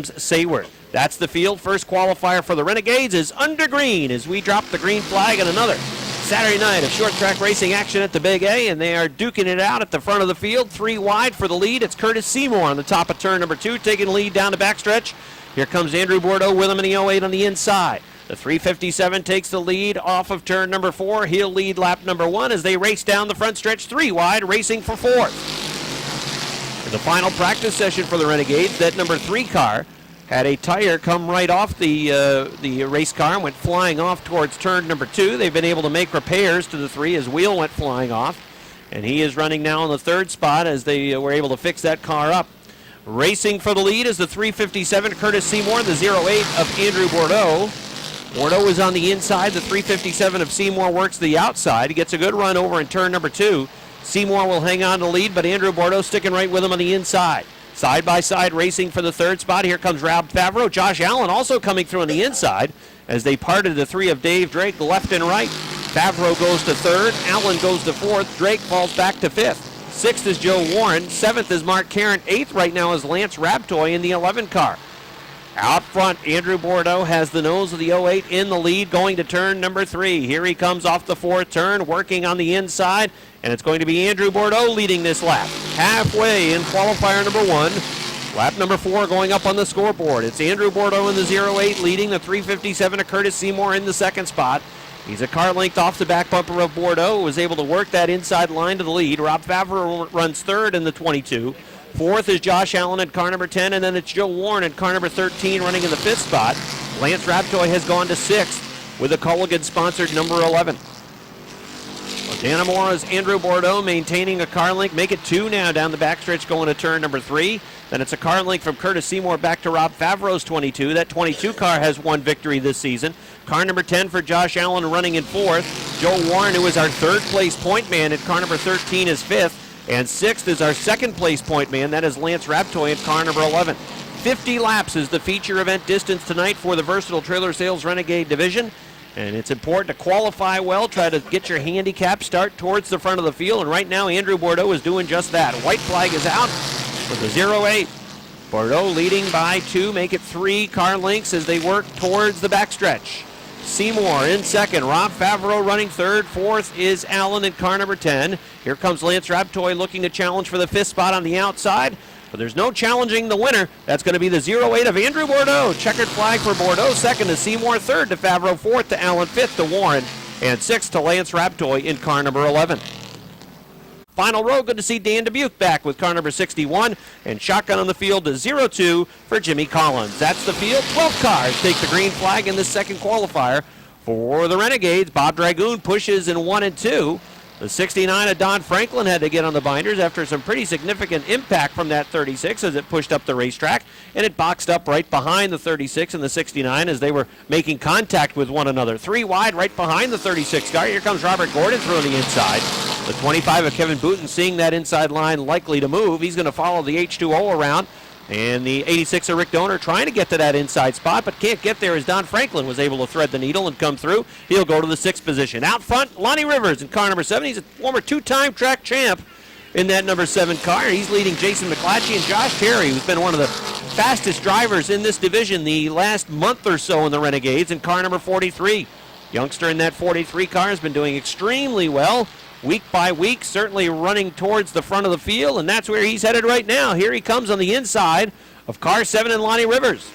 Sayward. That's the field. First qualifier for the Renegades is under green as we drop the green flag on another Saturday night of short track racing action at the Big A, and they are duking it out at the front of the field. 3 wide for the lead. It's Curtis Seymour on the top of turn number 2, taking the lead down the backstretch. Here comes Andrew Bordeaux with him in the 08 on the inside. The 357 takes the lead off of turn number 4. He'll lead lap number 1 as they race down the front stretch 3 wide, racing for 4th. In the final practice session for the Renegades, that number 3 car had a tire come right off the race car and went flying off towards turn number 2. They've been able to make repairs to the 3 as wheel went flying off. And he is running now in the 3rd spot as they were able to fix that car up. Racing for the lead is the 357 Curtis Seymour, the 08 of Andrew Bordeaux. Bordeaux is on the inside. The 357 of Seymour works the outside. He gets a good run over in turn number 2. Seymour will hang on to lead, but Andrew Bordeaux sticking right with him on the inside. Side by side racing for the 3rd spot. Here comes Rob Favreau. Josh Allen also coming through on the inside as they parted the 3 of Dave Drake left and right. Favreau goes to 3rd. Allen goes to 4th. Drake falls back to 5th. 6th is Joe Warren. 7th is Mark Caron. 8th right now is Lance Rabtoy in the 11 car. Out front, Andrew Bordeaux has the nose of the 08 in the lead going to turn number 3. Here he comes off the 4th turn, working on the inside, and it's going to be Andrew Bordeaux leading this lap. Halfway in qualifier number 1. Lap number 4 going up on the scoreboard. It's Andrew Bordeaux in the 08 leading the 357 of Curtis Seymour in the 2nd spot. He's a car length off the back bumper of Bordeaux, was able to work that inside line to the lead. Rob Favreau runs 3rd in the 22. 4th is Josh Allen at car number 10, and then it's Joe Warren at car number 13 running in the 5th spot. Lance Rabtoy has gone to 6th with a Culligan-sponsored number 11. Danamora's Andrew Bordeaux maintaining a car length. Make it 2 now down the backstretch going to turn number 3. Then it's a car length from Curtis Seymour back to Rob Favreau's 22. That 22 car has 1 victory this season. Car number 10 for Josh Allen running in 4th. Joe Warren, who is our 3rd place point man at car number 13, is 5th. And 6th is our 2nd place point man. That is Lance Rabtoy at car number 11. 50 laps is the feature event distance tonight for the Versatile Trailer Sales Renegade Division. And it's important to qualify well, try to get your handicap start towards the front of the field. And right now, Andrew Bordeaux is doing just that. White flag is out for the 08. Bordeaux leading by 2, make it 3 car lengths as they work towards the backstretch. Seymour in 2nd, Rob Favreau running 3rd, 4th is Allen in car number 10. Here comes Lance Rabtoy looking to challenge for the 5th spot on the outside, but there's no challenging the winner. That's going to be the 08 of Andrew Bordeaux. Checkered flag for Bordeaux, 2nd to Seymour, 3rd to Favreau, 4th to Allen, 5th to Warren, and 6th to Lance Rabtoy in car number 11. Final row, good to see Dan Dubuque back with car number 61, and shotgun on the field to 02 for Jimmy Collins. That's the field. 12 cars take the green flag in the 2nd qualifier for the Renegades. Bob Dragoon pushes in 1 and 2. The 69 of Don Franklin had to get on the binders after some pretty significant impact from that 36 as it pushed up the racetrack, and it boxed up right behind the 36 and the 69 as they were making contact with one another. 3 wide right behind the 36 car. Here comes Robert Gordon through on the inside. The 25 of Kevin Booten seeing that inside line likely to move. He's going to follow the H2O around. And the 86 of Rick Donor trying to get to that inside spot, but can't get there as Don Franklin was able to thread the needle and come through. He'll go to the 6th position. Out front, Lonnie Rivers in car number 7. He's a former 2-time track champ in that number 7 car. He's leading Jason McClatchy and Josh Terry, who's been one of the fastest drivers in this division the last month or so in the Renegades, in car number 43. Youngster in that 43 car has been doing extremely well. Week by week, certainly running towards the front of the field, and that's where he's headed right now. Here he comes on the inside of car 7 and Lonnie Rivers.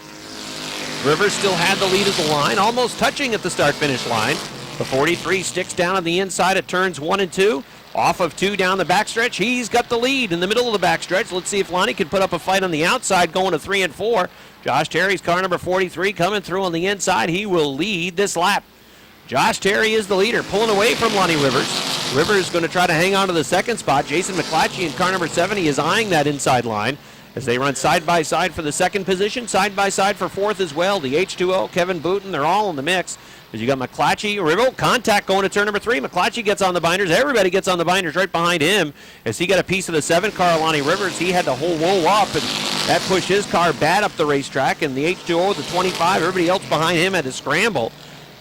Rivers still had the lead of the line, almost touching at the start-finish line. The 43 sticks down on the inside at turns 1 and 2. Off of 2 down the backstretch, he's got the lead in the middle of the backstretch. Let's see if Lonnie can put up a fight on the outside going to 3 and 4. Josh Terry's car number 43 coming through on the inside. He will lead this lap. Josh Terry is the leader, pulling away from Lonnie Rivers. Rivers going to try to hang on to the 2nd spot. Jason McClatchy in car number 7, he is eyeing that inside line as they run side by side for the 2nd position, side by side for 4th as well. The H2O, Kevin Booten, they're all in the mix. As you got McClatchy, Rivers, contact going to turn number 3. McClatchy gets on the binders. Everybody gets on the binders right behind him as he got a piece of the 7 car, Lonnie Rivers. He had to roll up, and that pushed his car bad up the racetrack. And the H2O, the 25, everybody else behind him had to scramble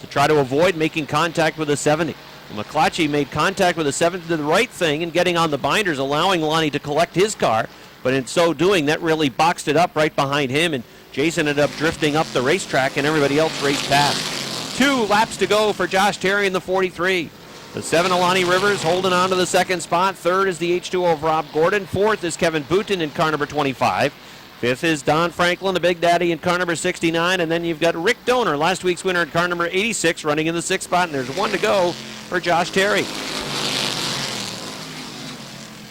to try to avoid making contact with the 70. McClatchy made contact with the 70, did the right thing in getting on the binders, allowing Lonnie to collect his car. But in so doing, that really boxed it up right behind him and Jason ended up drifting up the racetrack, and everybody else raced past. 2 laps to go for Josh Terry in the 43. The 7, Alani Rivers, holding on to the second spot. Third is the H2O of Rob Gordon. Fourth is Kevin Booten in car number 25. Fifth is Don Franklin, the Big Daddy, in car number 69. And then you've got Rick Donor, last week's winner in car number 86, running in the 6th spot. And there's 1 to go for Josh Terry.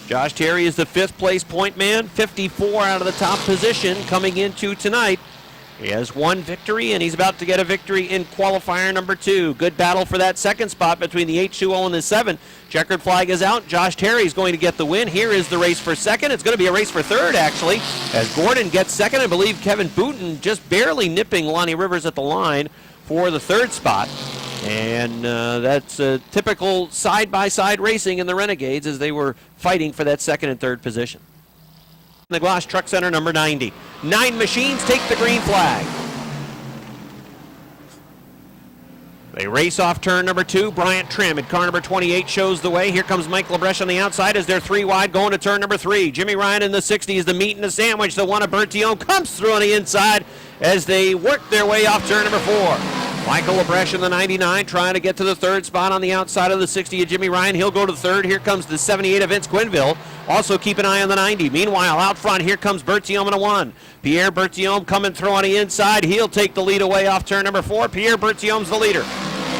Josh Terry is the 5th place point man, 54 out of the top position coming into tonight. He has 1 victory, and he's about to get a victory in qualifier number 2. Good battle for that second spot between the H2O and the 7. Checkered flag is out. Josh Terry is going to get the win. Here is the race for second. It's going to be a race for third, actually, as Gordon gets second. I believe Kevin Booten just barely nipping Lonnie Rivers at the line for the 3rd spot. And that's typical side-by-side racing in the Renegades as they were fighting for that 2nd and 3rd position. The Gloss Truck Center, number 90. 9 machines take the green flag. They race off turn number 2. Bryant Trim at car number 28 shows the way. Here comes Mike LaBreche on the outside as they're 3 wide going to turn number 3. Jimmy Ryan in the 60 is the meat and the sandwich. The one of Bertillon comes through on the inside as they work their way off turn number 4. Michael LaBreche in the 99 trying to get to the 3rd spot on the outside of the 60 of Jimmy Ryan. He'll go to 3rd. Here comes the 78 of Vince Quinville. Also keep an eye on the 90. Meanwhile, out front, here comes Bertillon in a 1. Pierre Bertillon coming through on the inside. He'll take the lead away off turn number 4. Pierre Bertillon's the leader.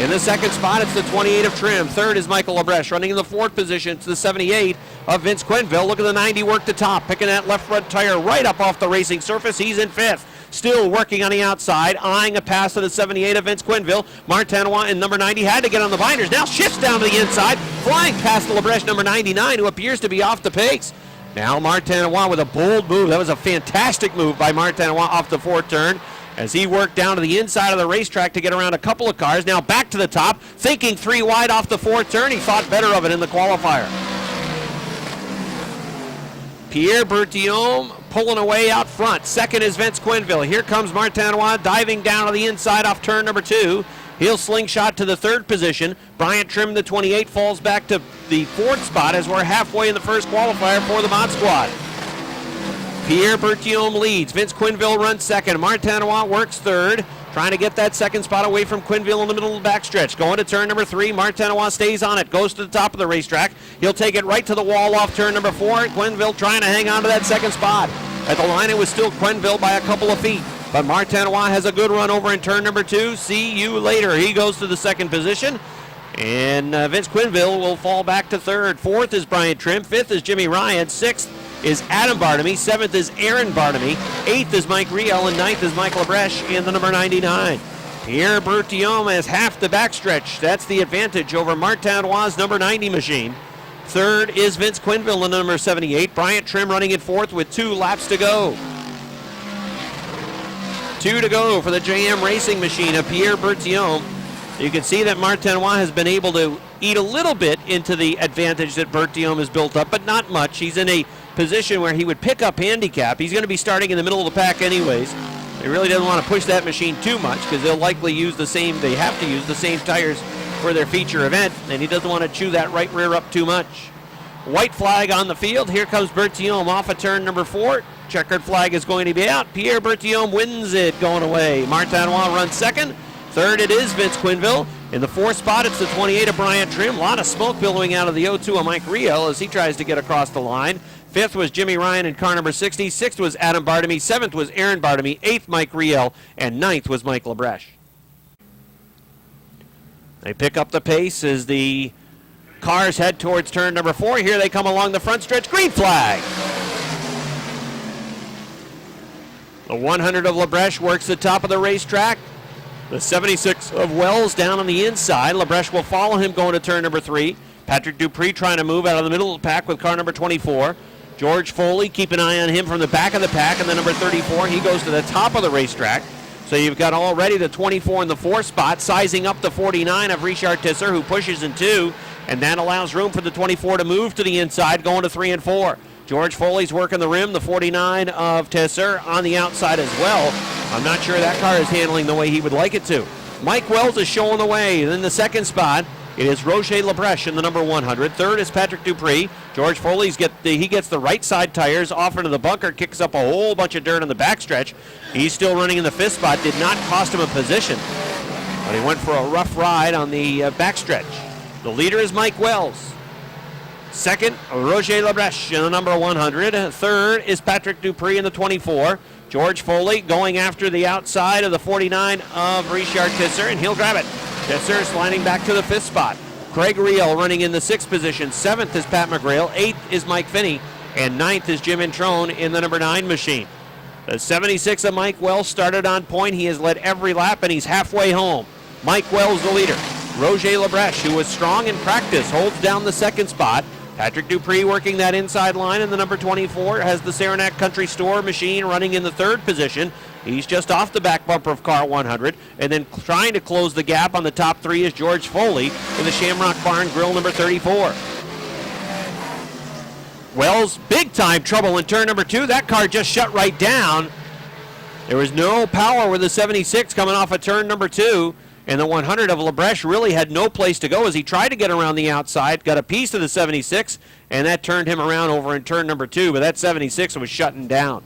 In the 2nd spot, it's the 28 of Trim. 3rd is Michael LaBreche. Running in the 4th position, it's the 78 of Vince Quinville. Look at the 90 work the top. Picking that left front tire right up off the racing surface. He's in 5th. Still working on the outside, eyeing a pass to the 78 of Vince Quinville. Martinois in number 90 had to get on the binders. Now shifts down to the inside, flying past LaBreche number 99, who appears to be off the pace. Now Martinois with a bold move. That was a fantastic move by Martinois off the 4th turn as he worked down to the inside of the racetrack to get around a couple of cars. Now back to the top, thinking 3 wide off the 4th turn. He thought better of it in the qualifier. Pierre Bertillon pulling away out front. 2nd is Vince Quinville. Here comes Martinois diving down to the inside off turn number 2. He'll slingshot to the 3rd position. Bryant Trim, the 28, falls back to the 4th spot as we're halfway in the first qualifier for the Mod Squad. Pierre Bertillon leads. Vince Quinville runs 2nd. Martinois works 3rd. Trying to get that 2nd spot away from Quinville in the middle of the backstretch. Going to turn number 3. Martinois stays on it. Goes to the top of the racetrack. He'll take it right to the wall off turn number 4. Quinville trying to hang on to that 2nd spot. At the line, it was still Quinville by a couple of feet. But Martinois has a good run over in turn number 2. See you later. He goes to the 2nd position. And Vince Quinville will fall back to 3rd. 4th is Bryant Trim. 5th is Jimmy Ryan. 6th is Adam Bartamy. 7th is Aaron Bartamy. 8th is Mike Riel. And 9th is Mike LaBreche in the number 99. Pierre Bertillon has half the backstretch. That's the advantage over Martinois' number 90 machine. 3rd is Vince Quinville in the number 78. Bryant Trim running in 4th with 2 laps to go. 2 to go for the JM Racing machine of Pierre Bertillon. You can see that Martinois has been able to eat a little bit into the advantage that Bertillon has built up, but not much. He's in a position where he would pick up handicap. He's going to be starting in the middle of the pack anyways. He really doesn't want to push that machine too much because they'll likely use the same, they have to use the same tires for their feature event, and he doesn't want to chew that right rear up too much. White flag on the field. Here comes Bertillon off of turn number 4. Checkered flag is going to be out. Pierre Bertillon wins it going away. Martinois runs 2nd. 3rd it is Vince Quinville. In the 4th spot, it's the 28 of Bryant Trim. A lot of smoke billowing out of the 02 of Mike Riel as he tries to get across the line. 5th was Jimmy Ryan in car number 60. 6th was Adam Bartamy. 7th was Aaron Bartamy. 8th, Mike Riel. And 9th was Mike LaBreche. They pick up the pace as the cars head towards turn number 4. Here they come along the front stretch. Green flag. The 100 of LaBreche works the top of the racetrack. The 76 of Wells down on the inside. LaBreche will follow him going to turn number 3. Patrick Dupree trying to move out of the middle of the pack with car number 24. George Foley, keep an eye on him from the back of the pack. And then number 34, he goes to the top of the racetrack. So you've got already the 24 in the 4th spot, sizing up the 49 of Richard Tisser, who pushes in 2. And that allows room for the 24 to move to the inside, going to 3 and 4. George Foley's working the rim, the 49 of Tesser on the outside as well. I'm not sure that car is handling the way he would like it to. Mike Wells is showing the way in the 2nd spot. It is Roger Labreche in the number 100. Third is Patrick Dupree. George Foley's gets the right side tires off into the bunker, kicks up a whole bunch of dirt on the backstretch. He's still running in the fifth spot. Did not cost him a position, but he went for a rough ride on the backstretch. The leader is Mike Wells. Second, Roger Labreche in the number 100. Third is Patrick Dupree in the 24. George Foley going after the outside of the 49 of Richard Tisser, and he'll grab it. Tisser sliding back to the fifth spot. Craig Riel running in the sixth position. Seventh is Pat McGrail. Eighth is Mike Finney. And ninth is Jim Introne in the number 9 machine. The 76 of Mike Wells started on point. He has led every lap, and he's halfway home. Mike Wells, the leader. Roger Labreche, who was strong in practice, holds down the second spot. Patrick Dupree working that inside line in the number 24, has the Saranac Country Store machine running in the third position. He's just off the back bumper of car 100, and then trying to close the gap on the top 3 is George Foley in the Shamrock Barn Grill number 34. Wells, big time trouble in turn number 2. That car just shut right down. There was no power with the 76 coming off of turn number 2. And the 100 of Labreche really had no place to go as he tried to get around the outside, got a piece of the 76, and that turned him around over in turn number 2, but that 76 was shutting down.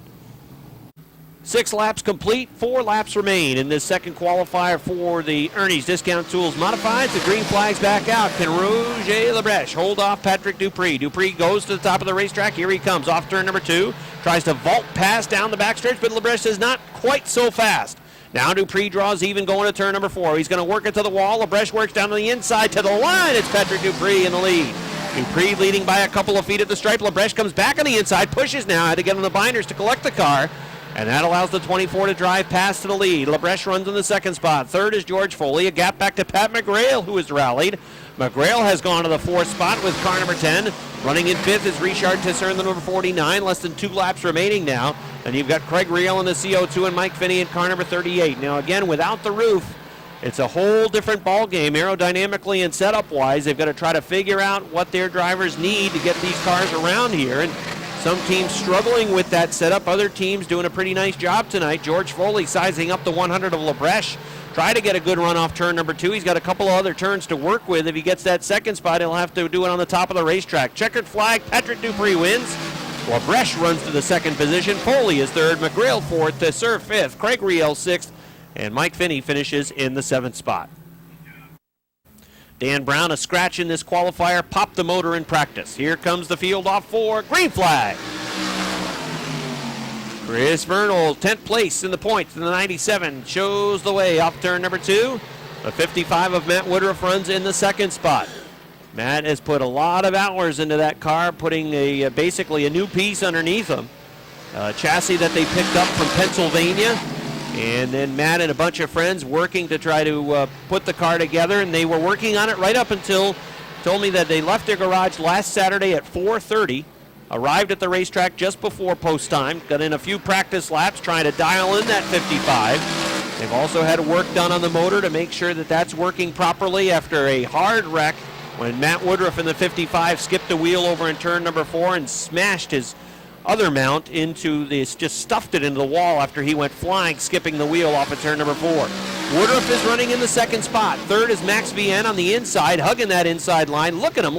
6 laps complete, 4 laps remain in this second qualifier for the Ernie's Discount Tools Modifieds. The green flag's back out. Can Roger Labreche hold off Patrick Dupree? Dupree goes to the top of the racetrack. Here he comes off turn number 2. Tries to vault pass down the backstretch, but Labreche says not quite so fast. Now Dupree draws even going to turn number 4. He's going to work it to the wall. Labreche works down to the inside to the line. It's Patrick Dupree in the lead. Dupree leading by a couple of feet at the stripe. Labreche comes back on the inside, pushes now, had to get on the binders to collect the car. And that allows the 24 to drive past to the lead. Labreche runs in the second spot. Third is George Foley. A gap back to Pat McGrail, who has rallied. McGrail has gone to the 4th spot with car number 10. Running in 5th is Richard Tisser in the number 49. Less than 2 laps remaining now. And you've got Craig Riel in the CO2 and Mike Finney in car number 38. Now again, without the roof, it's a whole different ball game aerodynamically and setup-wise. They've got to try to figure out what their drivers need to get these cars around here. And some teams struggling with that setup. Other teams doing a pretty nice job tonight. George Foley sizing up the 100 of Labreche. Try to get a good run off turn number 2. He's got a couple of other turns to work with. If he gets that second spot, he'll have to do it on the top of the racetrack. Checkered flag, Patrick Dupree wins. Labreche runs to the second position. Foley is third. McGrail fourth. Tisser fifth. Craig Riel sixth. And Mike Finney finishes in the 7th spot. Dan Brown, a scratch in this qualifier, popped the motor in practice. Here comes the field off 4. Green flag. Chris Vernal, 10th place in the points in the 97, shows the way off turn number 2. The 55 of Matt Woodruff runs in the 2nd spot. Matt has put a lot of hours into that car, putting basically a new piece underneath him. A chassis that they picked up from Pennsylvania. And then Matt and a bunch of friends working to try to put the car together, and they were working on it right up until, told me that they left their garage last Saturday at 4:30, arrived at the racetrack just before post time, got in a few practice laps trying to dial in that 55. They've also had work done on the motor to make sure that that's working properly after a hard wreck when Matt Woodruff in the 55 skipped a wheel over in turn number 4 and smashed his other mount into this, just stuffed it into the wall after he went flying, skipping the wheel off of turn number 4. Woodruff is running in the 2nd spot. Third is Max Vienne on the inside, hugging that inside line. Look at him,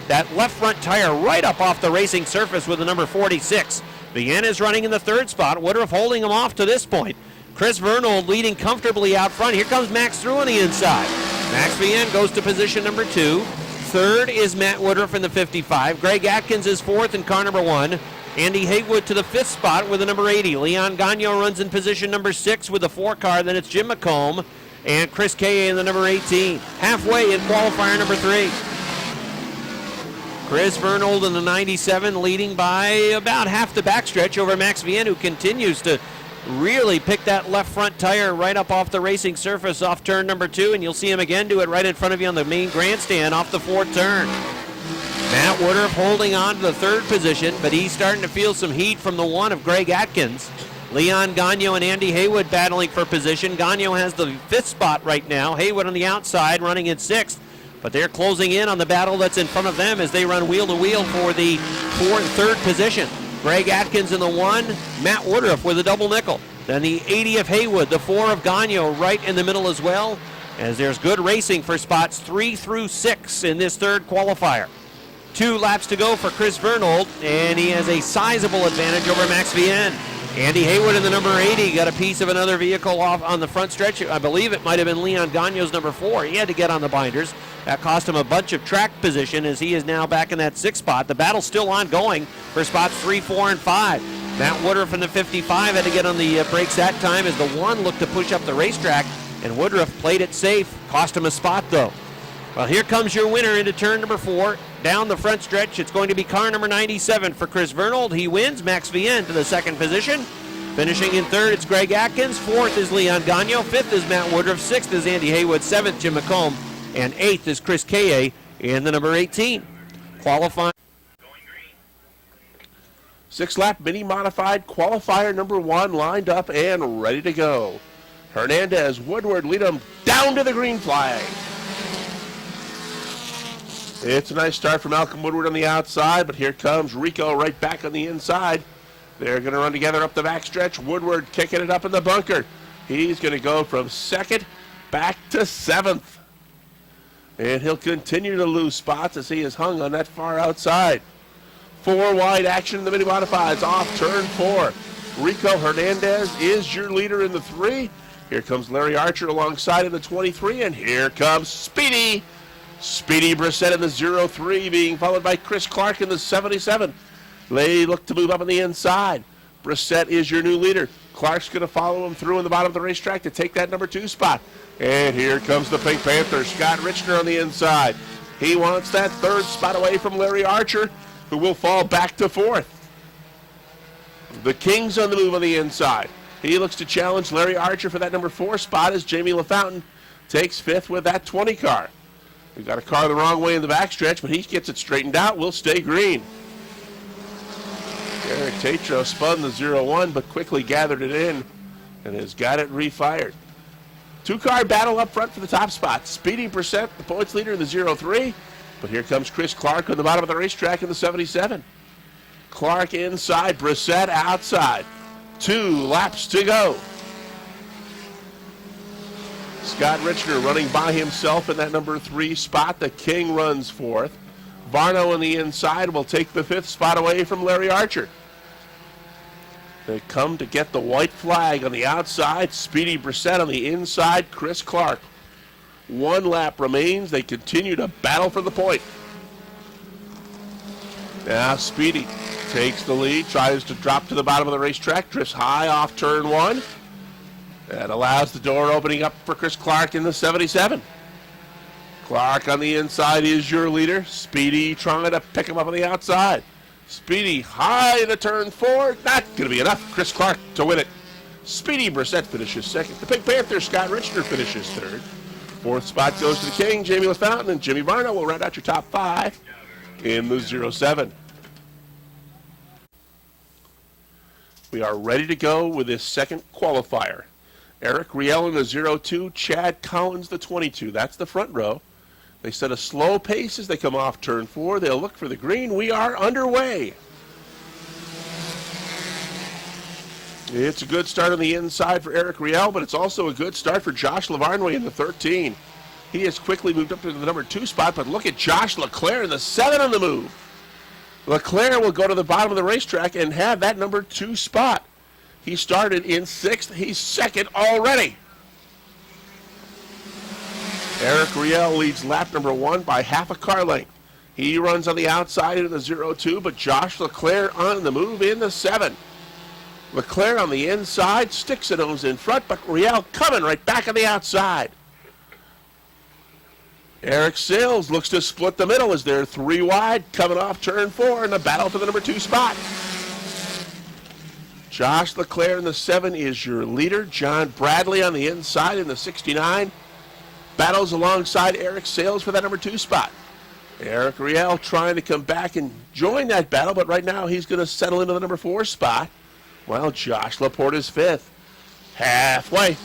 that left front tire right up off the racing surface with the number 46. Vienne is running in the 3rd spot. Woodruff holding him off to this point. Chris Vernal leading comfortably out front. Here comes Max through on the inside. Max Vienne goes to position number 2. Third is Matt Woodruff in the 55. Greg Atkins is 4th in car number 1. Andy Haywood to the 5th spot with the number 80. Leon Gagnon runs in position number 6 with the 4 car. Then it's Jim McComb and Chris Kaye in the number 18. Halfway in qualifier number 3. Chris Vernal in the 97 leading by about half the backstretch over Max Vienne, who continues to really pick that left front tire right up off the racing surface off turn number 2, and you'll see him again do it right in front of you on the main grandstand off the 4th turn. Matt Woodruff holding on to the 3rd position, but he's starting to feel some heat from the 1 of Greg Atkins. Leon Gagnon and Andy Haywood battling for position. Gagnon has the 5th spot right now. Haywood on the outside running in 6th, but they're closing in on the battle that's in front of them as they run wheel to wheel for the 4th and 3rd position. Greg Atkins in the 1, Matt Woodruff with a double nickel. Then the 80 of Haywood, the 4 of Gagnon right in the middle as well. as there's good racing for spots 3 through 6 in this third qualifier. 2 laps to go for Chris Vernold, and he has a sizable advantage over Max Vienne. Andy Haywood in the number 80 got a piece of another vehicle off on the front stretch. I believe it might have been Leon Gagno's number 4. He had to get on the binders. That cost him a bunch of track position as he is now back in that 6th spot. The battle's still ongoing for spots 3, 4, and 5. Matt Woodruff in the 55 had to get on the brakes that time as the 1 looked to push up the racetrack, and Woodruff played it safe. Cost him a spot, though. Well, here comes your winner into turn number 4. Down the front stretch, it's going to be car number 97 for Chris Vernold. He wins. Max Vienne to the 2nd position. Finishing in 3rd, it's Greg Atkins. 4th is Leon Gagno. 5th is Matt Woodruff. 6th is Andy Haywood. 7th, Jim McComb. And 8th is Chris Kaye in the number 18. Qualifying. 6-lap mini modified qualifier number 1 lined up and ready to go. Hernandez, Woodward lead them down to the green flag. It's a nice start from Malcolm Woodward on the outside, but here comes Rico right back on the inside. They're going to run together up the backstretch. Woodward kicking it up in the bunker. He's going to go from 2nd back to 7th. And he'll continue to lose spots as he is hung on that far outside. 4 wide action in the mini modifieds off turn 4. Rico Hernandez is your leader in the 3. Here comes Larry Archer alongside in the 23, and here comes Speedy Brissett in the 03, being followed by Chris Clark in the 77. They look to move up on the inside. Brissett is your new leader. Clark's going to follow him through in the bottom of the racetrack to take that number 2 spot. And here comes the Pink Panther, Scott Richner on the inside. He wants that 3rd spot away from Larry Archer, who will fall back to 4th. The King's on the move on the inside. He looks to challenge Larry Archer for that number 4 spot as Jamie LaFountain takes 5th with that 20 car. We've got a car the wrong way in the backstretch, but he gets it straightened out. We'll stay green. Eric Tatro spun the 01, but quickly gathered it in and has got it refired. 2-car battle up front for the top spot. Speedy Brissett, the points leader in the 03, but here comes Chris Clark on the bottom of the racetrack in the 77. Clark inside, Brissett outside. 2 laps to go. Scott Richner running by himself in that number 3 spot. The King runs 4th. Varno on the inside will take the 5th spot away from Larry Archer. They come to get the white flag on the outside. Speedy Brissett on the inside. Chris Clark. 1 lap remains. They continue to battle for the point. Now Speedy takes the lead, tries to drop to the bottom of the racetrack, drifts high off turn 1. That allows the door opening up for Chris Clark in the 77. Clark on the inside is your leader. Speedy trying to pick him up on the outside. Speedy high to turn 4. Not going to be enough. Chris Clark to win it. Speedy Brissett finishes 2nd. The Pink Panther, Scott Richner, finishes 3rd. 4th spot goes to the King, Jamie LaFountain, and Jimmy Varno will round out your top 5 in the 07. We are ready to go with this second qualifier. Eric Riel in the 02, Chad Collins the 22. That's the front row. They set a slow pace as they come off turn 4. They'll look for the green. We are underway. It's a good start on the inside for Eric Riel, but it's also a good start for Josh Lavarnway in the 13. He has quickly moved up to the number 2 spot, but look at Josh Leclerc in the 7 on the move. Leclerc will go to the bottom of the racetrack and have that number 2 spot. He started in 6th. He's 2nd already. Eric Riel leads lap number 1 by half a car length. He runs on the outside into the 02, but Josh Leclerc on the move in the 7. Leclerc on the inside, sticks a nose in front, but Riel coming right back on the outside. Eric Sales looks to split the middle as they're 3 wide, coming off turn 4 in the battle for the number 2 spot. Josh Leclerc in the 7 is your leader. John Bradley on the inside in the 69. Battles alongside Eric Sales for that number 2 spot. Eric Riel trying to come back and join that battle, but right now he's going to settle into the number 4 spot, while Josh Laporte is 5th. Halfway.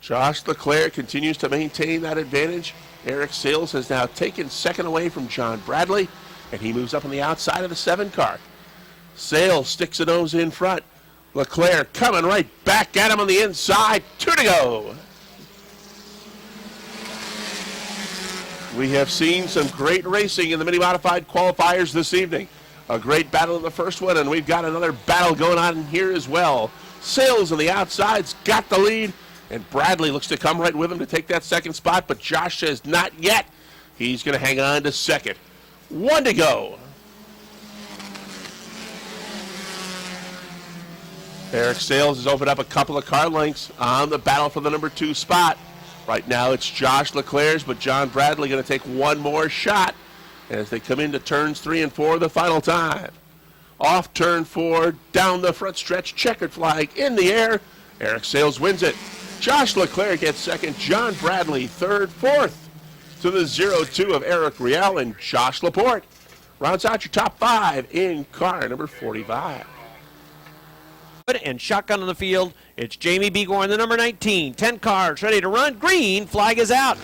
Josh Leclerc continues to maintain that advantage. Eric Sales has now taken 2nd away from John Bradley, and he moves up on the outside of the 7 car. Sales sticks a nose in front. Leclerc coming right back at him on the inside. 2 to go. We have seen some great racing in the mini-modified qualifiers this evening. A great battle in the first one, and we've got another battle going on here as well. Sales on the outside's got the lead, and Bradley looks to come right with him to take that second spot, but Josh says not yet. He's going to hang on to second. 1 to go. Eric Sales has opened up a couple of car lengths on the battle for the number 2 spot. Right now it's Josh Leclerc's, but John Bradley going to take one more shot as they come into turns 3 and 4 the final time. Off turn 4, down the front stretch, checkered flag in the air. Eric Sales wins it. Josh Leclerc gets second, John Bradley third, fourth to the 0-2 of Eric Riel and Josh Laporte. Rounds out your top 5 in car number 45. And shotgun on the field. It's Jamie Begor in the number 19. 10 cars ready to run. Green flag is out.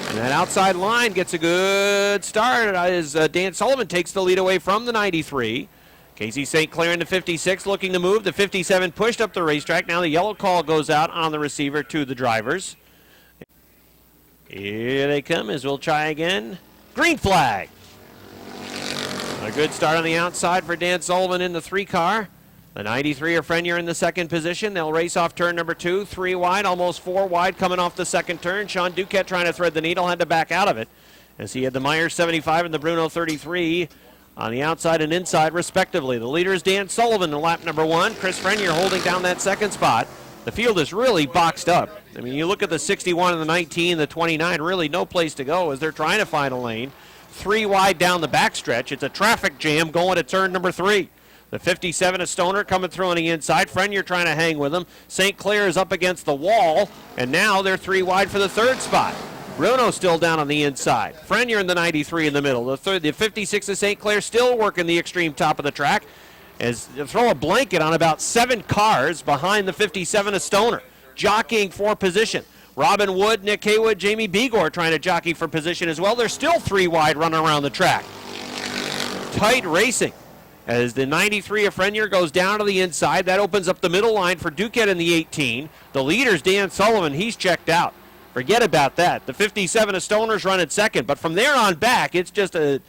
And that outside line gets a good start as Dan Sullivan takes the lead away from the 93. Casey St. Clair in the 56 looking to move. The 57 pushed up the racetrack. Now the yellow call goes out on the receiver to the drivers. Here they come as we'll try again. Green flag. A good start on the outside for Dan Sullivan in the 3 car. The 93 of Frenier in the second position. They'll race off turn number 2, 3 wide, almost 4 wide coming off the second turn. Sean Duquette trying to thread the needle, had to back out of it as he had the Myers 75 and the Bruno 33 on the outside and inside respectively. The leader is Dan Sullivan in lap number 1. Chris Frenier holding down that second spot. The field is really boxed up. I mean, you look at the 61 and the 19, the 29, really no place to go as they're trying to find a lane. 3 wide down the backstretch. It's a traffic jam going to turn number 3. The 57 of Stoner coming through on the inside. Frenier trying to hang with him. St. Clair is up against the wall, and now they're 3 wide for the third spot. Bruno still down on the inside. Frenier in the 93 in the middle. The 56 of St. Clair still working the extreme top of the track as they throw a blanket on about 7 cars behind the 57 of Stoner, jockeying for position. Robin Wood, Nick Haywood, Jamie Begor trying to jockey for position as well. They're still 3 wide running around the track. Tight racing. As the 93 of Frenier goes down to the inside, that opens up the middle line for Duquette in the 18. The leader's Dan Sullivan. He's checked out. Forget about that. The 57 of Stoner's running second, but from there on back, it's just a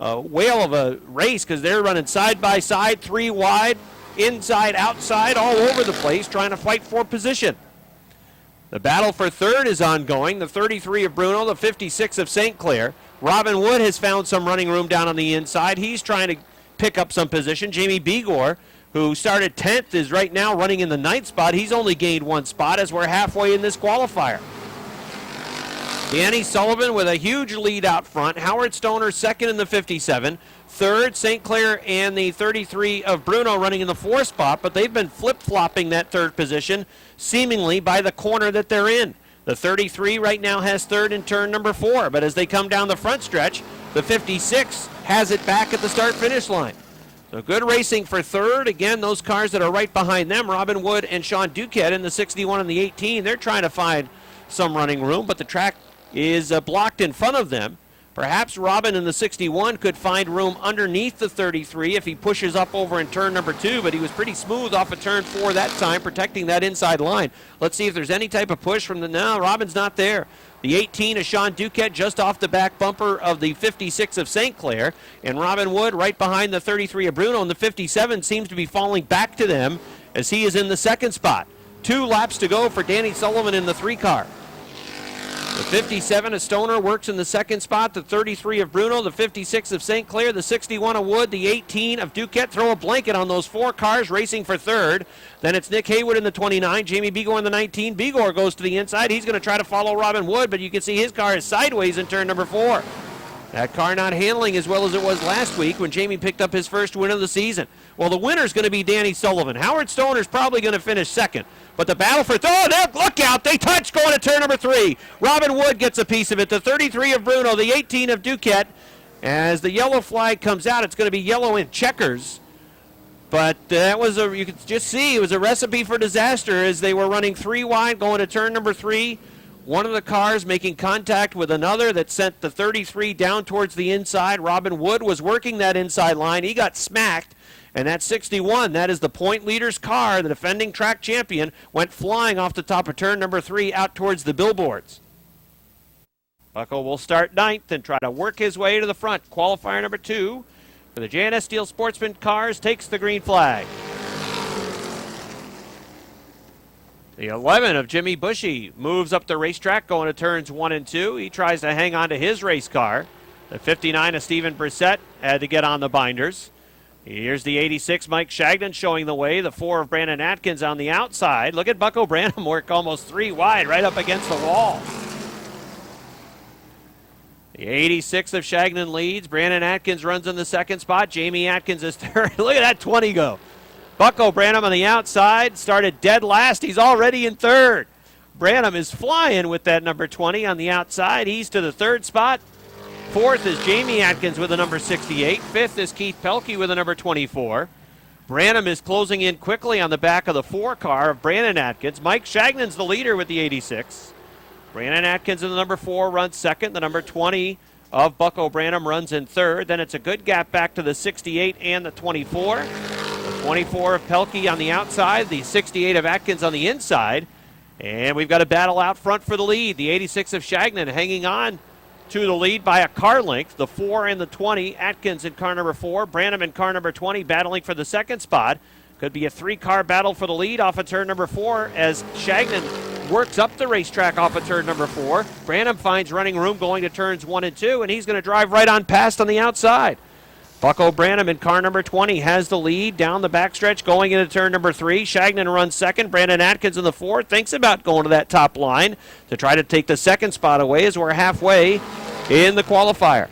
whale of a race because they're running side by side, 3 wide, inside, outside, all over the place, trying to fight for position. The battle for third is ongoing. The 33 of Bruno, the 56 of St. Clair. Robin Wood has found some running room down on the inside. He's trying to pick up some position. Jamie Begor, who started 10th, is right now running in the 9th spot. He's only gained 1 spot as we're halfway in this qualifier. Danny Sullivan with a huge lead out front. Howard Stoner second in the 57. Third, St. Clair and the 33 of Bruno running in the 4th spot, but they've been flip-flopping that third position seemingly by the corner that they're in. The 33 right now has third in turn number 4, but as they come down the front stretch, the 56 has it back at the start-finish line. So good racing for third. Again, those cars that are right behind them, Robin Wood and Sean Duquette in the 61 and the 18, they're trying to find some running room, but the track is blocked in front of them. Perhaps Robin in the 61 could find room underneath the 33 if he pushes up over in turn number 2, but he was pretty smooth off of turn 4 that time, protecting that inside line. Let's see if there's any type of push from the... No, Robin's not there. The 18 is Sean Duquette just off the back bumper of the 56 of St. Clair, and Robin Wood right behind the 33 of Bruno, and the 57 seems to be falling back to them as he is in the 2nd spot. 2 laps to go for Danny Sullivan in the 3 car. The 57 of Stoner works in the 2nd spot. The 33 of Bruno, the 56 of St. Clair, the 61 of Wood, the 18 of Duquette. Throw a blanket on those 4 cars racing for third. Then it's Nick Haywood in the 29, Jamie Begor in the 19. Begor goes to the inside. He's going to try to follow Robin Wood, but you can see his car is sideways in turn number 4. That car not handling as well as it was last week when Jamie picked up his first win of the season. Well, the winner's going to be Danny Sullivan. Howard Stoner's probably going to finish second. But the battle for... Oh, look out! They touch going to turn number 3. Robin Wood gets a piece of it. The 33 of Bruno, the 18 of Duquette. As the yellow flag comes out, it's going to be yellow in checkers. But that was you could just see, it was a recipe for disaster as they were running 3 wide going to turn number 3. One of the cars making contact with another that sent the 33 down towards the inside. Robin Wood was working that inside line. He got smacked And that 61, that is the point leader's car. The defending track champion went flying off the top of turn number 3 out towards the billboards. Bucko will start 9th and try to work his way to the front. Qualifier number 2 for the J&S Steel Sportsman cars takes the green flag. The 11 of Jimmy Bushy moves up the racetrack going to turns 1 and 2. He tries to hang on to his race car. The 59 of Stephen Brissett had to get on the binders. Here's the 86, Mike Shagnon showing the way. The 4 of Brandon Atkins on the outside. Look at Bucko Branham work almost 3 wide right up against the wall. The 86 of Shagnon leads. Brandon Atkins runs in the second spot. Jamie Atkins is third. Look at that 20 go. Bucko Branham on the outside started dead last. He's already in third. Branham is flying with that number 20 on the outside. He's to the third spot. Fourth is Jamie Atkins with a number 68. Fifth is Keith Pelkey with a number 24. Branham is closing in quickly on the back of the 4 car of Brandon Atkins. Mike Shagnon's the leader with the 86. Brandon Atkins in the number 4 runs second. The number 20 of Bucko Branham runs in third. Then it's a good gap back to the 68 and the 24. The 24 of Pelkey on the outside. The 68 of Atkins on the inside. And we've got a battle out front for the lead. The 86 of Shagnon hanging on to the lead by a car length. The 4 and the 20, Atkins in car number 4, Branham in car number 20 battling for the second spot. Could be a 3-car battle for the lead off of turn number 4 as Shagnon works up the racetrack off of turn number 4. Branham finds running room going to turns 1 and 2, and he's going to drive right on past on the outside. Bucko Branham in car number 20 has the lead down the backstretch going into turn number 3. Shagnon runs second. Brandon Atkins in the 4 thinks about going to that top line to try to take the second spot away as we're halfway in the qualifier.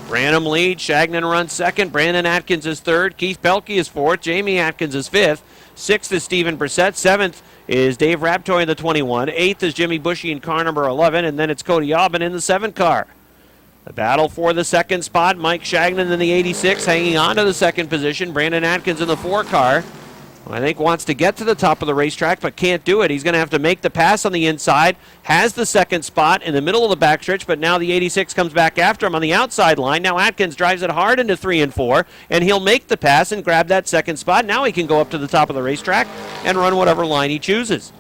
Branham leads. Shagnon runs second. Brandon Atkins is third. Keith Pelkey is fourth. Jamie Atkins is fifth. Sixth is Stephen Brissett. Seventh is Dave Raptoy in the 21. Eighth is Jimmy Bushy in car number 11. And then it's Cody Aubin in the 7 car. The battle for the second spot, Mike Shagnon in the 86 hanging on to the second position. Brandon Atkins in the 4 car, who I think wants to get to the top of the racetrack but can't do it. He's going to have to make the pass on the inside. Has the second spot in the middle of the backstretch, but now the 86 comes back after him on the outside line. Now Atkins drives it hard into 3 and 4, and he'll make the pass and grab that second spot. Now he can go up to the top of the racetrack and run whatever line he chooses.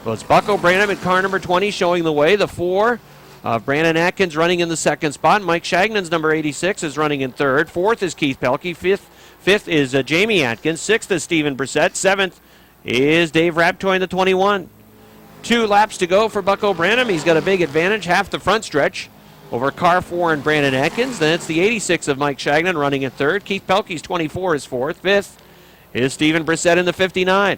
So it's Bucko Branham in car number 20 showing the way. The 4 of Brandon Atkins running in the second spot. Mike Shagnon's number 86 is running in third. Fourth is Keith Pelkey. Fifth is Jamie Atkins. Sixth is Stephen Brissett. Seventh is Dave Raptoy in the 21. 2 laps to go for Bucko Branham. He's got a big advantage, half the front stretch over car 4 and Brandon Atkins. Then it's the 86 of Mike Shagnon running in third. Keith Pelkey's 24 is fourth. Fifth is Stephen Brissett in the 59.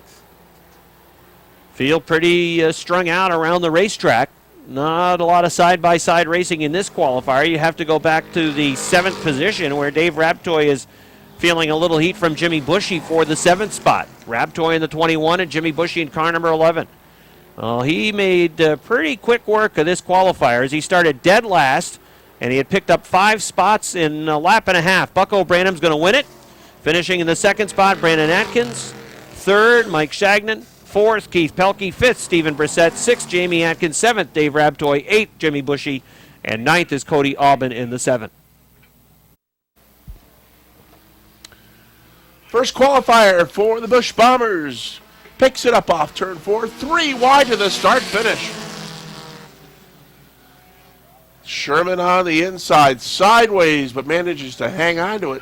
Feel pretty strung out around the racetrack. Not a lot of side-by-side racing in this qualifier. You have to go back to the 7th position where Dave Raptoy is feeling a little heat from Jimmy Bushy for the 7th spot. Raptoy in the 21 and Jimmy Bushy in car number 11. Well, he made pretty quick work of this qualifier as he started dead last, and he had picked up 5 spots in a lap and a half. Bucko Branham's going to win it. Finishing in the 2nd spot, Brandon Atkins. 3rd, Mike Shagnon. 4th, Keith Pelkey. 5th, Stephen Brissett. 6th, Jamie Atkins. 7th, Dave Raptoy. 8th, Jimmy Bushy. And 9th is Cody Aubin in the 7th. First qualifier for the Bush Bombers. Picks it up off turn 4. 3 wide to the start finish. Sherman on the inside, sideways, but manages to hang on to it.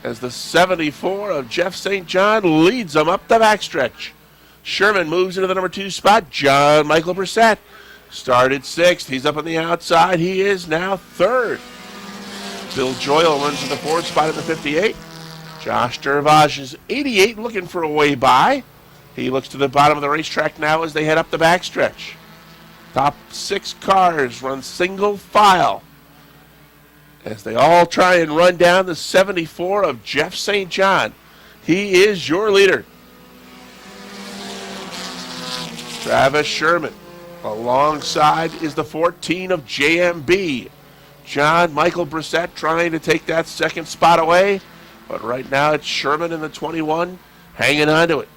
As the 74 of Jeff St. John leads them up the backstretch. Sherman moves into the number 2 spot. John Michael Brissett started 6th. He's up on the outside. He is now 3rd. Bill Joyle runs in the 4th spot in the 58. Josh Dervage is 88, looking for a way by. He looks to the bottom of the racetrack now as they head up the backstretch. Top 6 cars run single file as they all try and run down the 74 of Jeff St. John. He is your leader. Travis Sherman. Alongside is the 14 of JMB. John Michael Brissett trying to take that 2nd spot away, but right now it's Sherman in the 21 hanging on to it.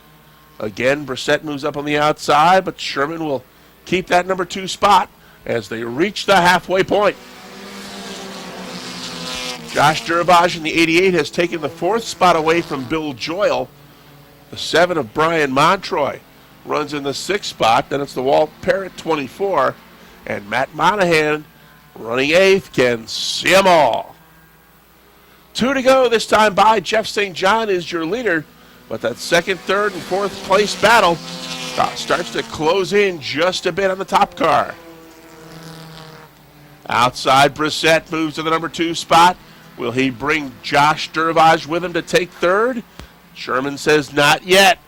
Again, Brissett moves up on the outside, but Sherman will keep that number 2 spot as they reach the halfway point. Josh Durabaj in the 88 has taken the 4th spot away from Bill Joyle. The 7 of Brian Montroy runs in the 6th spot. Then it's the Walt Parrott 24. And Matt Monahan running 8th can see them all. 2 to go this time by. Jeff St. John is your leader. But that 2nd, 3rd, and 4th place battle starts to close in just a bit on the top car. Outside, Brissett moves to the number 2 spot. Will he bring Josh Durabaj with him to take 3rd? Sherman says not yet.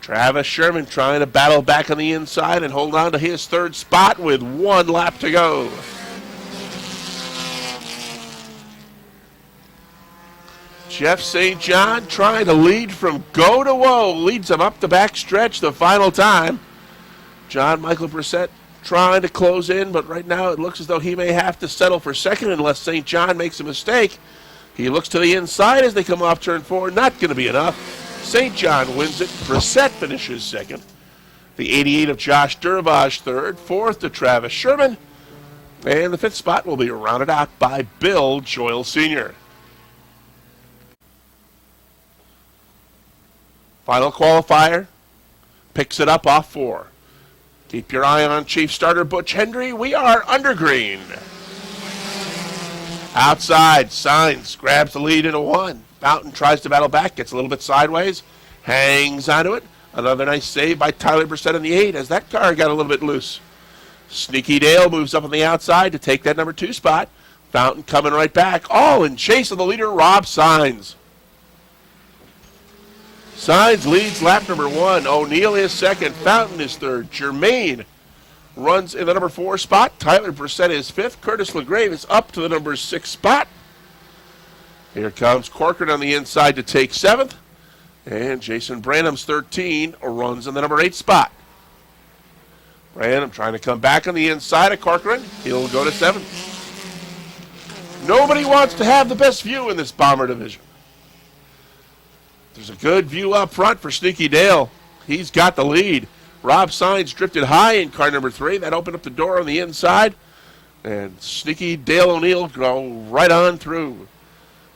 Travis Sherman trying to battle back on the inside and hold on to his 3rd spot with 1 lap to go. Jeff St. John trying to lead from go to woe. Leads him up the back stretch the final time. John Michael Brissett trying to close in, but right now it looks as though he may have to settle for 2nd unless St. John makes a mistake. He looks to the inside as they come off turn 4. Not going to be enough. St. John wins it. Brissett finishes 2nd. The 88 of Josh Durabaj 3rd. 4th to Travis Sherman. And the 5th spot will be rounded out by Bill Joyle Sr. Final qualifier. Picks it up off 4. Keep your eye on Chief Starter Butch Hendry. We are under green. Outside, Signs grabs the lead into 1. Fountain tries to battle back, gets a little bit sideways, hangs onto it. Another nice save by Tyler Brissett in the 8 as that car got a little bit loose. Sneaky Dale moves up on the outside to take that number 2 spot. Fountain coming right back, all in chase of the leader, Rob Signs. Signs leads lap number 1. O'Neill is 2nd. Fountain is 3rd. Germain runs in the number 4 spot. Tyler Brissett is 5th. Curtis LeGrave is up to the number 6 spot. Here comes Corcoran on the inside to take 7th. And Jason Branham's 13 runs in the number 8 spot. Branham trying to come back on the inside of Corcoran. He'll go to 7th. Nobody wants to have the best view in this Bomber division. There's a good view up front for Sneaky Dale. He's got the lead. Rob Signs drifted high in car number 3. That opened up the door on the inside. And Sneaky Dale O'Neill go right on through.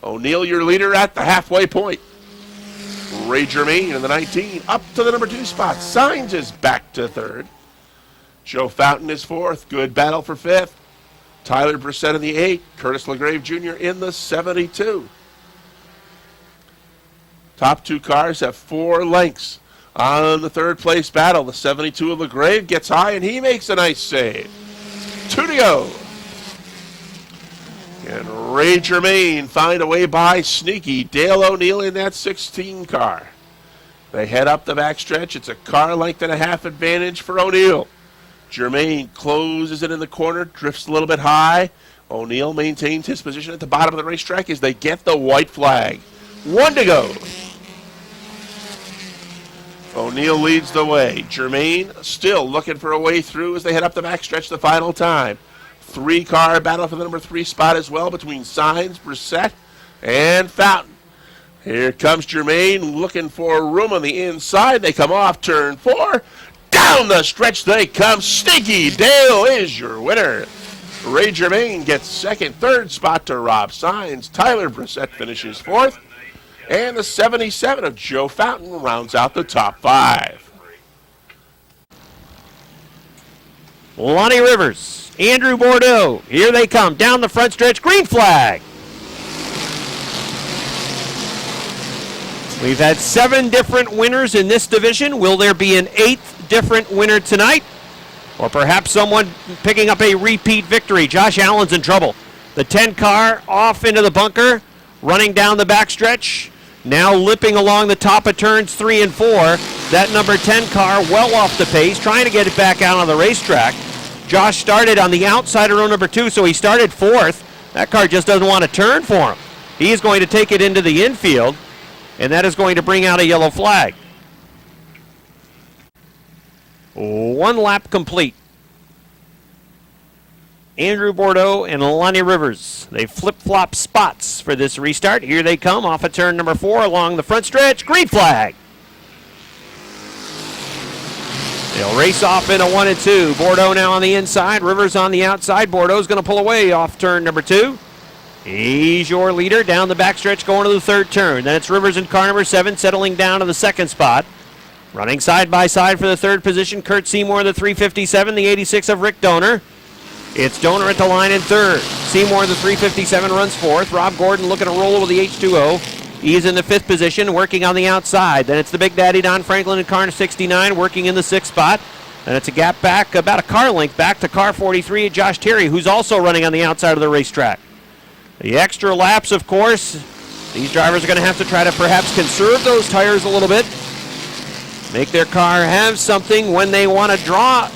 O'Neill, your leader at the halfway point. Ray Germain in the 19 up to the number 2 spot. Signs is back to 3rd. Joe Fountain is 4th. Good battle for 5th. Tyler Brissett in the 8. Curtis LeGrave Jr. in the 72. Top 2 cars have 4 lengths on the 3rd place battle. The 72 of LeGrave gets high, and he makes a nice save. 2 to go. And Ray Germain find a way by Sneaky Dale O'Neill in that 16 car. They head up the backstretch. It's a car length and a half advantage for O'Neill. Germain closes it in the corner, drifts a little bit high. O'Neill maintains his position at the bottom of the racetrack as they get the white flag. 1 to go. O'Neill leads the way. Germain still looking for a way through as they head up the backstretch the final time. 3-car battle for the number 3 spot as well between Signs, Brissett, and Fountain. Here comes Germain looking for room on the inside. They come off turn 4. Down the stretch they come. Sneaky Dale is your winner. Ray Germain gets 2nd, 3rd spot to Rob Signs. Tyler Brissett finishes 4th. And the 77 of Joe Fountain rounds out the top 5. Lonnie Rivers, Andrew Bordeaux, here they come down the front stretch, green flag. We've had 7 different winners in this division. Will there be an 8th different winner tonight? Or perhaps someone picking up a repeat victory? Josh Allen's in trouble. The 10 car off into the bunker, running down the backstretch. Now limping along the top of turns 3 and 4. That number 10 car well off the pace, trying to get it back out on the racetrack. Josh started on the outside of row number 2, so he started 4th. That car just doesn't want to turn for him. He is going to take it into the infield, and that is going to bring out a yellow flag. 1 lap complete. Andrew Bordeaux and Lonnie Rivers. They flip-flop spots for this restart. Here they come off of turn number 4 along the front stretch. Green flag. They'll race off into 1 and 2. Bordeaux now on the inside. Rivers on the outside. Bordeaux's going to pull away off turn number 2. He's your leader down the backstretch going to the third turn. Then it's Rivers in car number 7 settling down to the second spot. Running side by side for the third position, Kurt Seymour, the 357, the 86 of Rick Donor. It's Donor at the line in third. Seymour, the 357, runs fourth. Rob Gordon looking to roll with the H2O. He's in the fifth position, working on the outside. Then it's the Big Daddy Don Franklin in car 69, working in the sixth spot. And it's a gap back, about a car length back to car 43 at Josh Terry, who's also running on the outside of the racetrack. The extra laps, of course, these drivers are going to have to try to perhaps conserve those tires a little bit. Make their car have something when they want to draw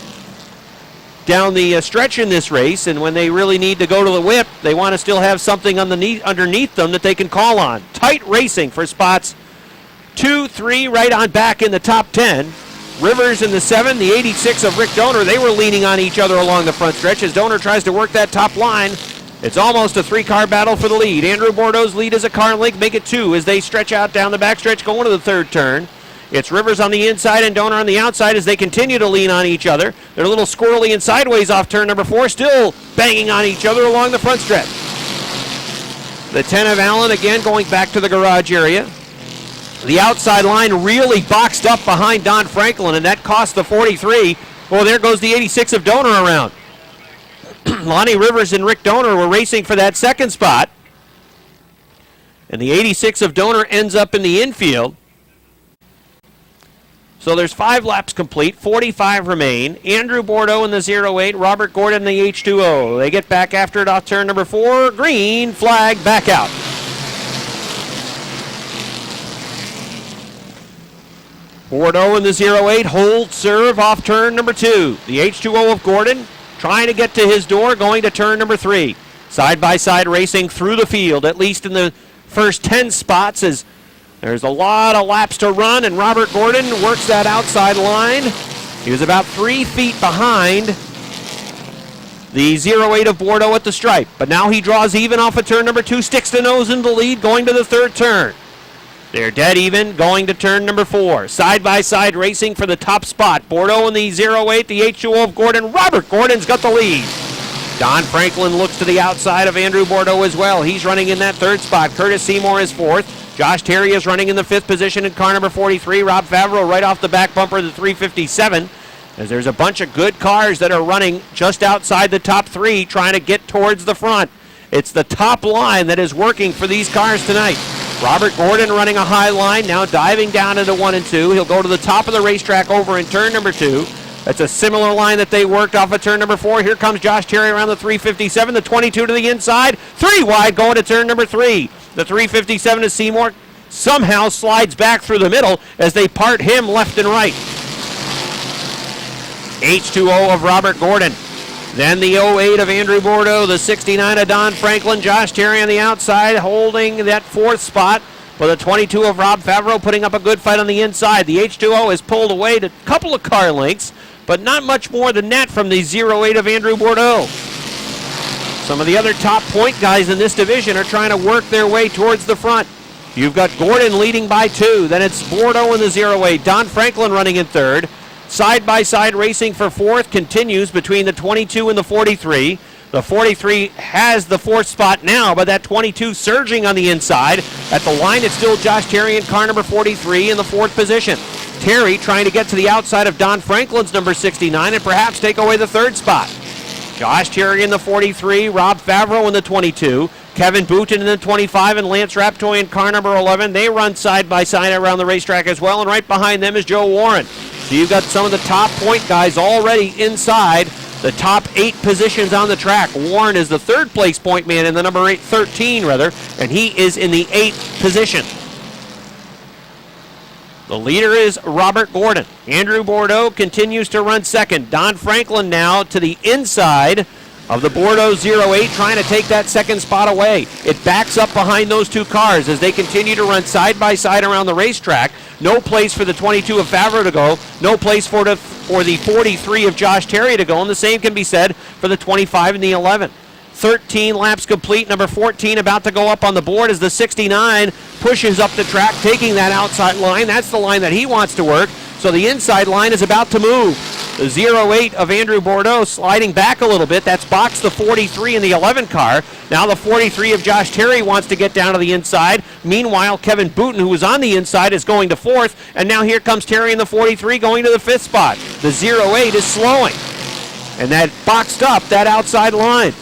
down the stretch in this race, and when they really need to go to the whip, they want to still have something underneath them that they can call on. Tight racing for spots 2, 3, right on back in the top 10. Rivers in the 7, the 86 of Rick Donor, they were leaning on each other along the front stretch as Donor tries to work that top line. It's almost a 3-car battle for the lead. Andrew Bordeaux's lead is a car length, make it 2 as they stretch out down the backstretch going to the third turn. It's Rivers on the inside and Donor on the outside as they continue to lean on each other. They're a little squirrely and sideways off turn number 4, still banging on each other along the front stretch. The 10 of Allen again going back to the garage area. The outside line really boxed up behind Don Franklin, and that cost the 43. Well, there goes the 86 of Donor around. Lonnie Rivers and Rick Donor were racing for that second spot. And the 86 of Donor ends up in the infield. So there's 5 laps complete, 45 remain. Andrew Bordeaux in the 08, Robert Gordon in the H2O. They get back after it off turn number 4. Green flag, back out. Bordeaux in the 08, hold serve off turn number 2. The H2O of Gordon trying to get to his door, going to turn number 3. Side-by-side racing through the field, at least in the first 10 spots, as there's a lot of laps to run, and Robert Gordon works that outside line. He was about 3 feet behind the 08 of Bordeaux at the stripe, but now he draws even off of turn number 2, sticks the nose in the lead, going to the third turn. They're dead even, going to turn number 4. Side-by-side racing for the top spot. Bordeaux in the 08, the H2O of Gordon. Robert Gordon's got the lead. Don Franklin looks to the outside of Andrew Bordeaux as well. He's running in that third spot. Curtis Seymour is 4th. Josh Terry is running in the 5th position in car number 43. Rob Favreau right off the back bumper of the 357. As there's a bunch of good cars that are running just outside the top 3 trying to get towards the front. It's the top line that is working for these cars tonight. Robert Gordon running a high line, now diving down into 1 and 2. He'll go to the top of the racetrack over in turn number 2. That's a similar line that they worked off of turn number 4. Here comes Josh Terry around the 357, the 22 to the inside. 3 wide going to turn number 3. The 357 to Seymour somehow slides back through the middle as they part him left and right. H2O of Robert Gordon. Then the 08 of Andrew Bordeaux, the 69 of Don Franklin, Josh Terry on the outside holding that 4th spot. For the 22 of Rob Favreau putting up a good fight on the inside. The H2O is pulled away to a couple of car lengths, but not much more than that from the 08 of Andrew Bordeaux. Some of the other top point guys in this division are trying to work their way towards the front. You've got Gordon leading by 2. Then it's Bordeaux in the 08. Don Franklin running in 3rd. Side-by-side racing for 4th continues between the 22 and the 43. The 43 has the 4th spot now, but that 22 surging on the inside. At the line, it's still Josh Terry in car number 43 in the 4th position. Terry trying to get to the outside of Don Franklin's number 69 and perhaps take away the 3rd spot. Josh Terry in the 43, Rob Favreau in the 22, Kevin Booton in the 25, and Lance Raptoy in car number 11. They run side by side around the racetrack as well, and right behind them is Joe Warren. So you've got some of the top point guys already inside the top 8 positions on the track. Warren is the 3rd place point man in the number 13, and he is in the 8th position. The leader is Robert Gordon. Andrew Bordeaux continues to run 2nd. Don Franklin now to the inside of the Bordeaux 08, trying to take that 2nd spot away. It backs up behind those 2 cars as they continue to run side by side around the racetrack. No place for the 22 of Favreau to go. No place for the 43 of Josh Terry to go. And the same can be said for the 25 and the 11. 13 laps complete. Number 14 about to go up on the board as the 69 pushes up the track, taking that outside line. That's the line that he wants to work. So the inside line is about to move. The 08 of Andrew Bordeaux sliding back a little bit. That's boxed the 43 in the 11 car. Now the 43 of Josh Terry wants to get down to the inside. Meanwhile, Kevin Booten, who was on the inside, is going to fourth. And now here comes Terry in the 43 going to the fifth spot. The 08 is slowing. And that boxed up that outside line.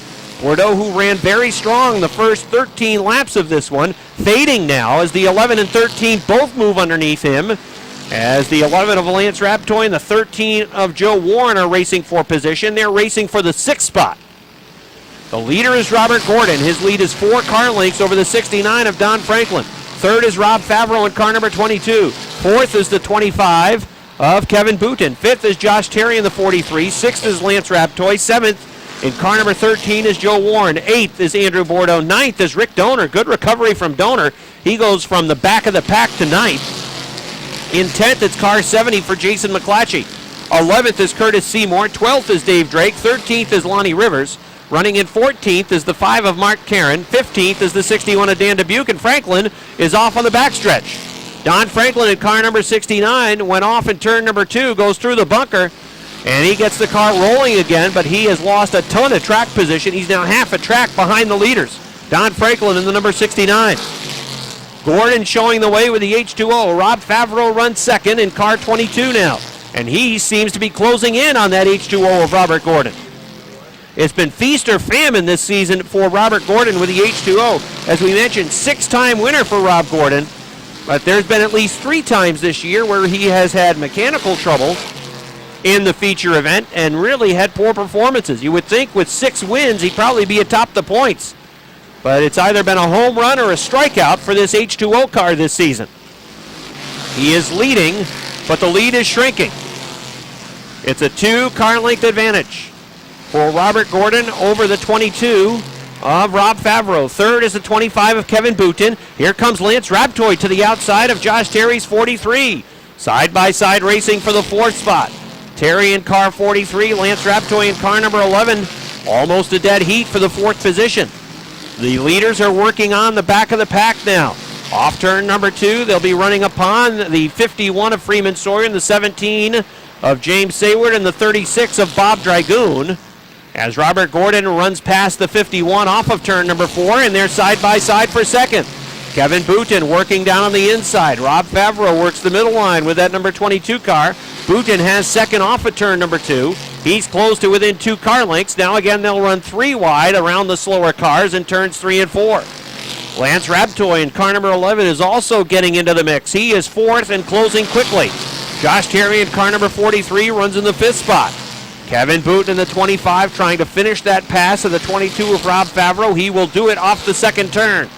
Bordeaux, who ran very strong the first 13 laps of this one, fading now as the 11 and 13 both move underneath him. As the 11 of Lance Raptoy and the 13 of Joe Warren are racing for position. They're racing for the sixth spot. The leader is Robert Gordon. His lead is 4 car lengths over the 69 of Don Franklin. Third is Rob Favreau in car number 22. Fourth is the 25 of Kevin Booten. Fifth is Josh Terry in the 43. Sixth is Lance Raptoy. Seventh in car number 13 is Joe Warren. Eighth is Andrew Bordeaux. Ninth is Rick Donor. Good recovery from Donor. He goes from the back of the pack to ninth. In 10th, it's car 70 for Jason McClatchy. 11th is Curtis Seymour. 12th is Dave Drake. 13th is Lonnie Rivers. Running in 14th is the 5 of Mark Karen. 15th is the 61 of Dan Dubuque. And Franklin is off on the backstretch. Don Franklin in car number 69 went off in turn number 2, goes through the bunker, and he gets the car rolling again, but he has lost a ton of track position. He's now half a track behind the leaders. Don Franklin in the number 69. Gordon showing the way with the H2O. Rob Favreau runs second in car 22 now, and he seems to be closing in on that H2O of Robert Gordon. It's been feast or famine this season for Robert Gordon with the H2O. As we mentioned, 6-time winner for Rob Gordon, but there's been at least 3 times this year where he has had mechanical trouble in the feature event and really had poor performances. You would think with 6 wins he'd probably be atop the points, but it's either been a home run or a strikeout for this H2O car this season. He is leading, but the lead is shrinking. It's a 2-car length advantage for Robert Gordon over the 22 of Rob Favreau. Third is the 25 of Kevin Booten. Here comes Lance Raptoy to the outside of Josh Terry's 43. Side-by-side racing for the 4th spot. Terry in car 43, Lance Raptoy in car number 11. Almost a dead heat for the 4th position. The leaders are working on the back of the pack now. Off turn number 2, they'll be running upon the 51 of Freeman Sawyer and the 17 of James Sayward and the 36 of Bob Dragoon. As Robert Gordon runs past the 51 off of turn number 4, and they're side-by-side for second. Kevin Booten working down on the inside. Rob Favreau works the middle line with that number 22 car. Booten has second off of turn number 2. He's close to within 2 car lengths. Now again, they'll run 3 wide around the slower cars in turns 3 and 4. Lance Raptoy in car number 11 is also getting into the mix. He is 4th and closing quickly. Josh Terry in car number 43 runs in the 5th spot. Kevin Booten in the 25 trying to finish that pass of the 22 of Rob Favreau. He will do it off the second turn.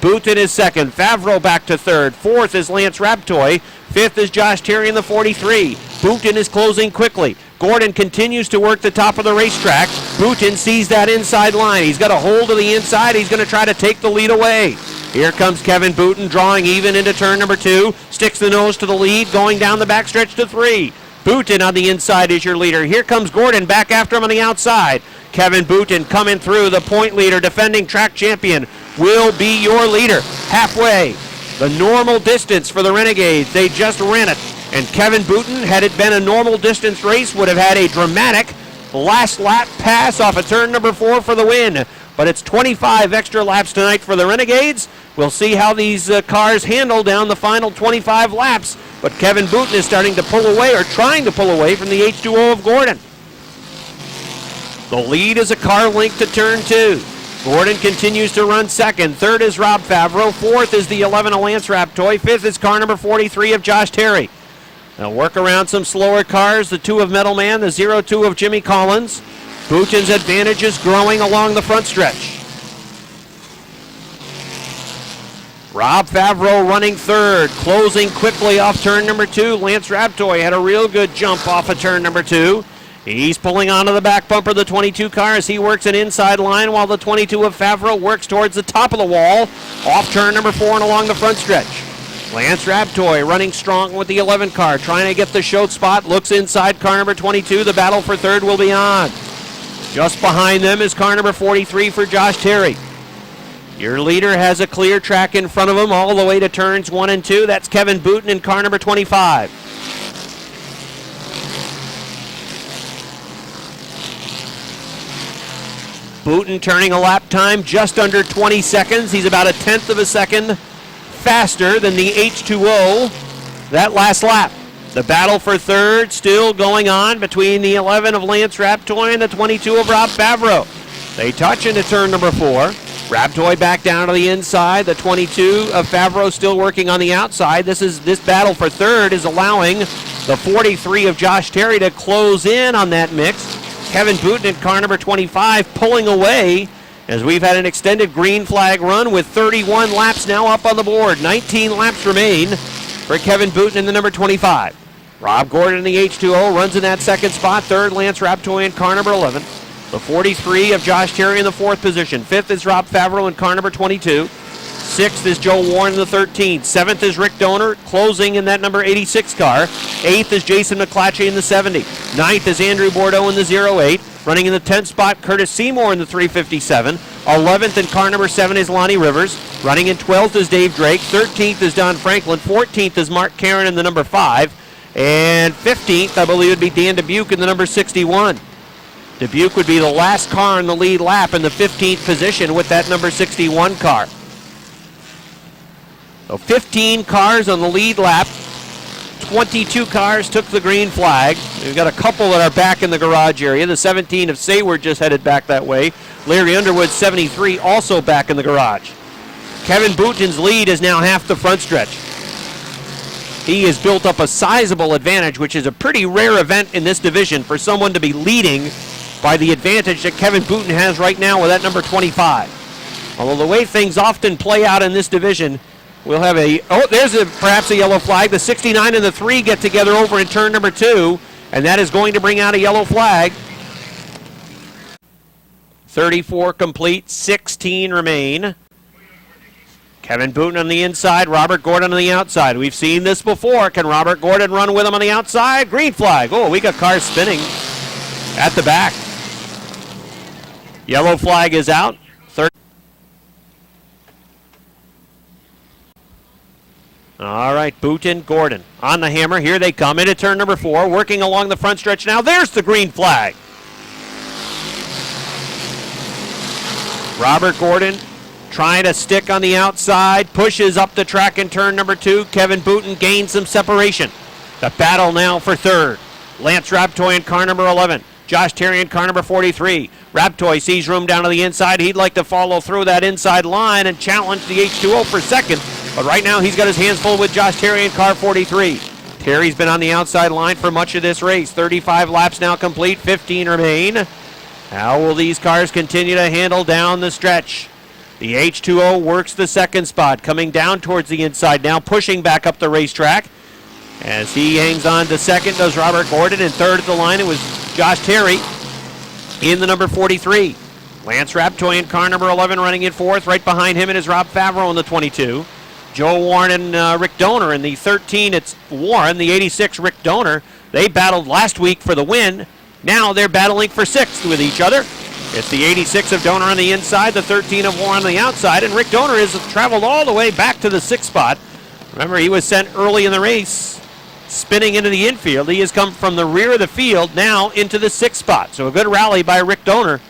Booten is second. Favreau back to third. 4th is Lance Raptoy. 5th is Josh Terry in the 43. Booten is closing quickly. Gordon continues to work the top of the racetrack. Booten sees that inside line. He's got a hold of the inside. He's going to try to take the lead away. Here comes Kevin Booten drawing even into turn number 2. Sticks the nose to the lead, going down the backstretch to 3. Booten on the inside is your leader. Here comes Gordon back after him on the outside. Kevin Booten coming through, the point leader, defending track champion, will be your leader. Halfway, the normal distance for the Renegades. They just ran it. And Kevin Booten, had it been a normal distance race, would have had a dramatic last lap pass off of turn number 4 for the win. But it's 25 extra laps tonight for the Renegades. We'll see how these cars handle down the final 25 laps. But Kevin Booten is starting to pull away, or trying to pull away from the H2O of Gordon. The lead is a car length to turn 2. Gordon continues to run second. Third is Rob Favreau. 4th is the 11 of Lance Raptoy. 5th is car number 43 of Josh Terry. They'll work around some slower cars. The 2 of Metal Man, the 02 of Jimmy Collins. Booten's advantage is growing along the front stretch. Rob Favreau running third, closing quickly off turn number 2. Lance Raptoy had a real good jump off of turn number 2. He's pulling onto the back bumper of the 22 car as he works an inside line, while the 22 of Favreau works towards the top of the wall off turn number 4 and along the front stretch. Lance Raptoy running strong with the 11 car, trying to get the show spot, looks inside car number 22. The battle for third will be on. Just behind them is car number 43 for Josh Terry. Your leader has a clear track in front of him all the way to turns 1 and 2. That's Kevin Booten in car number 25. Booten turning a lap time just under 20 seconds. He's about a tenth of a second faster than the H2O that last lap. The battle for third still going on between the 11 of Lance Raptoy and the 22 of Rob Favreau. They touch into turn number 4. Raptoy back down to the inside. The 22 of Favreau still working on the outside. This battle for third is allowing the 43 of Josh Terry to close in on that mix. Kevin Booten at car number 25 pulling away as we've had an extended green flag run with 31 laps now up on the board. 19 laps remain for Kevin Booten in the number 25. Rob Gordon in the H2O runs in that second spot. Third, Lance Raptoy in car number 11. The 43 of Josh Terry in the fourth position. Fifth is Rob Favreau in car number 22. Sixth is Joe Warren in the 13th. Seventh is Rick Donor closing in that number 86 car. Eighth is Jason McClatchy in the 70. Ninth is Andrew Bordeaux in the 08. Running in the 10th spot, Curtis Seymour in the 357. 11th in car number 7 is Lonnie Rivers. Running in 12th is Dave Drake. 13th is Don Franklin. 14th is Mark Karen in the number 5. And 15th, I believe, would be Dan Dubuque in the number 61. Dubuque would be the last car in the lead lap in the 15th position with that number 61 car. So 15 cars on the lead lap. 22 cars took the green flag. We've got a couple that are back in the garage area. The 17 of Sayward just headed back that way. Larry Underwood, 73, also back in the garage. Kevin Booten's lead is now half the front stretch. He has built up a sizable advantage, which is a pretty rare event in this division for someone to be leading by the advantage that Kevin Booten has right now with that number 25. Although the way things often play out in this division, we'll have perhaps a yellow flag. The 69 and the 3 get together over in turn number 2, and that is going to bring out a yellow flag. 34 complete, 16 remain. Kevin Booten on the inside, Robert Gordon on the outside. We've seen this before. Can Robert Gordon run with him on the outside? Green flag. Oh, we got cars spinning at the back. Yellow flag is out. All right, Booten, Gordon on the hammer. Here they come into turn number 4, working along the front stretch now. There's the green flag. Robert Gordon trying to stick on the outside, pushes up the track in turn number 2. Kevin Booten gains some separation. The battle now for third. Lance Raptoy in car number 11. Josh Terry in car number 43. Raptoy sees room down to the inside. He'd like to follow through that inside line and challenge the H2O for second. But right now he's got his hands full with Josh Terry in car 43. Terry's been on the outside line for much of this race. 35 laps now complete, 15 remain. How will these cars continue to handle down the stretch? The H2O works the second spot, coming down towards the inside now, pushing back up the racetrack. As he hangs on to second, does Robert Gordon. In third at the line, it was Josh Terry in the number 43. Lance Raptoy in car number 11 running in fourth. Right behind him it is Rob Favreau in the 22. Joe Warren and Rick Donor in the 13. It's Warren, the 86 Rick Donor. They battled last week for the win. Now they're battling for sixth with each other. It's the 86 of Donor on the inside, the 13 of Warren on the outside, and Rick Donor has traveled all the way back to the sixth spot. Remember, he was sent early in the race, spinning into the infield. He has come from the rear of the field now into the sixth spot. So a good rally by Rick Donor,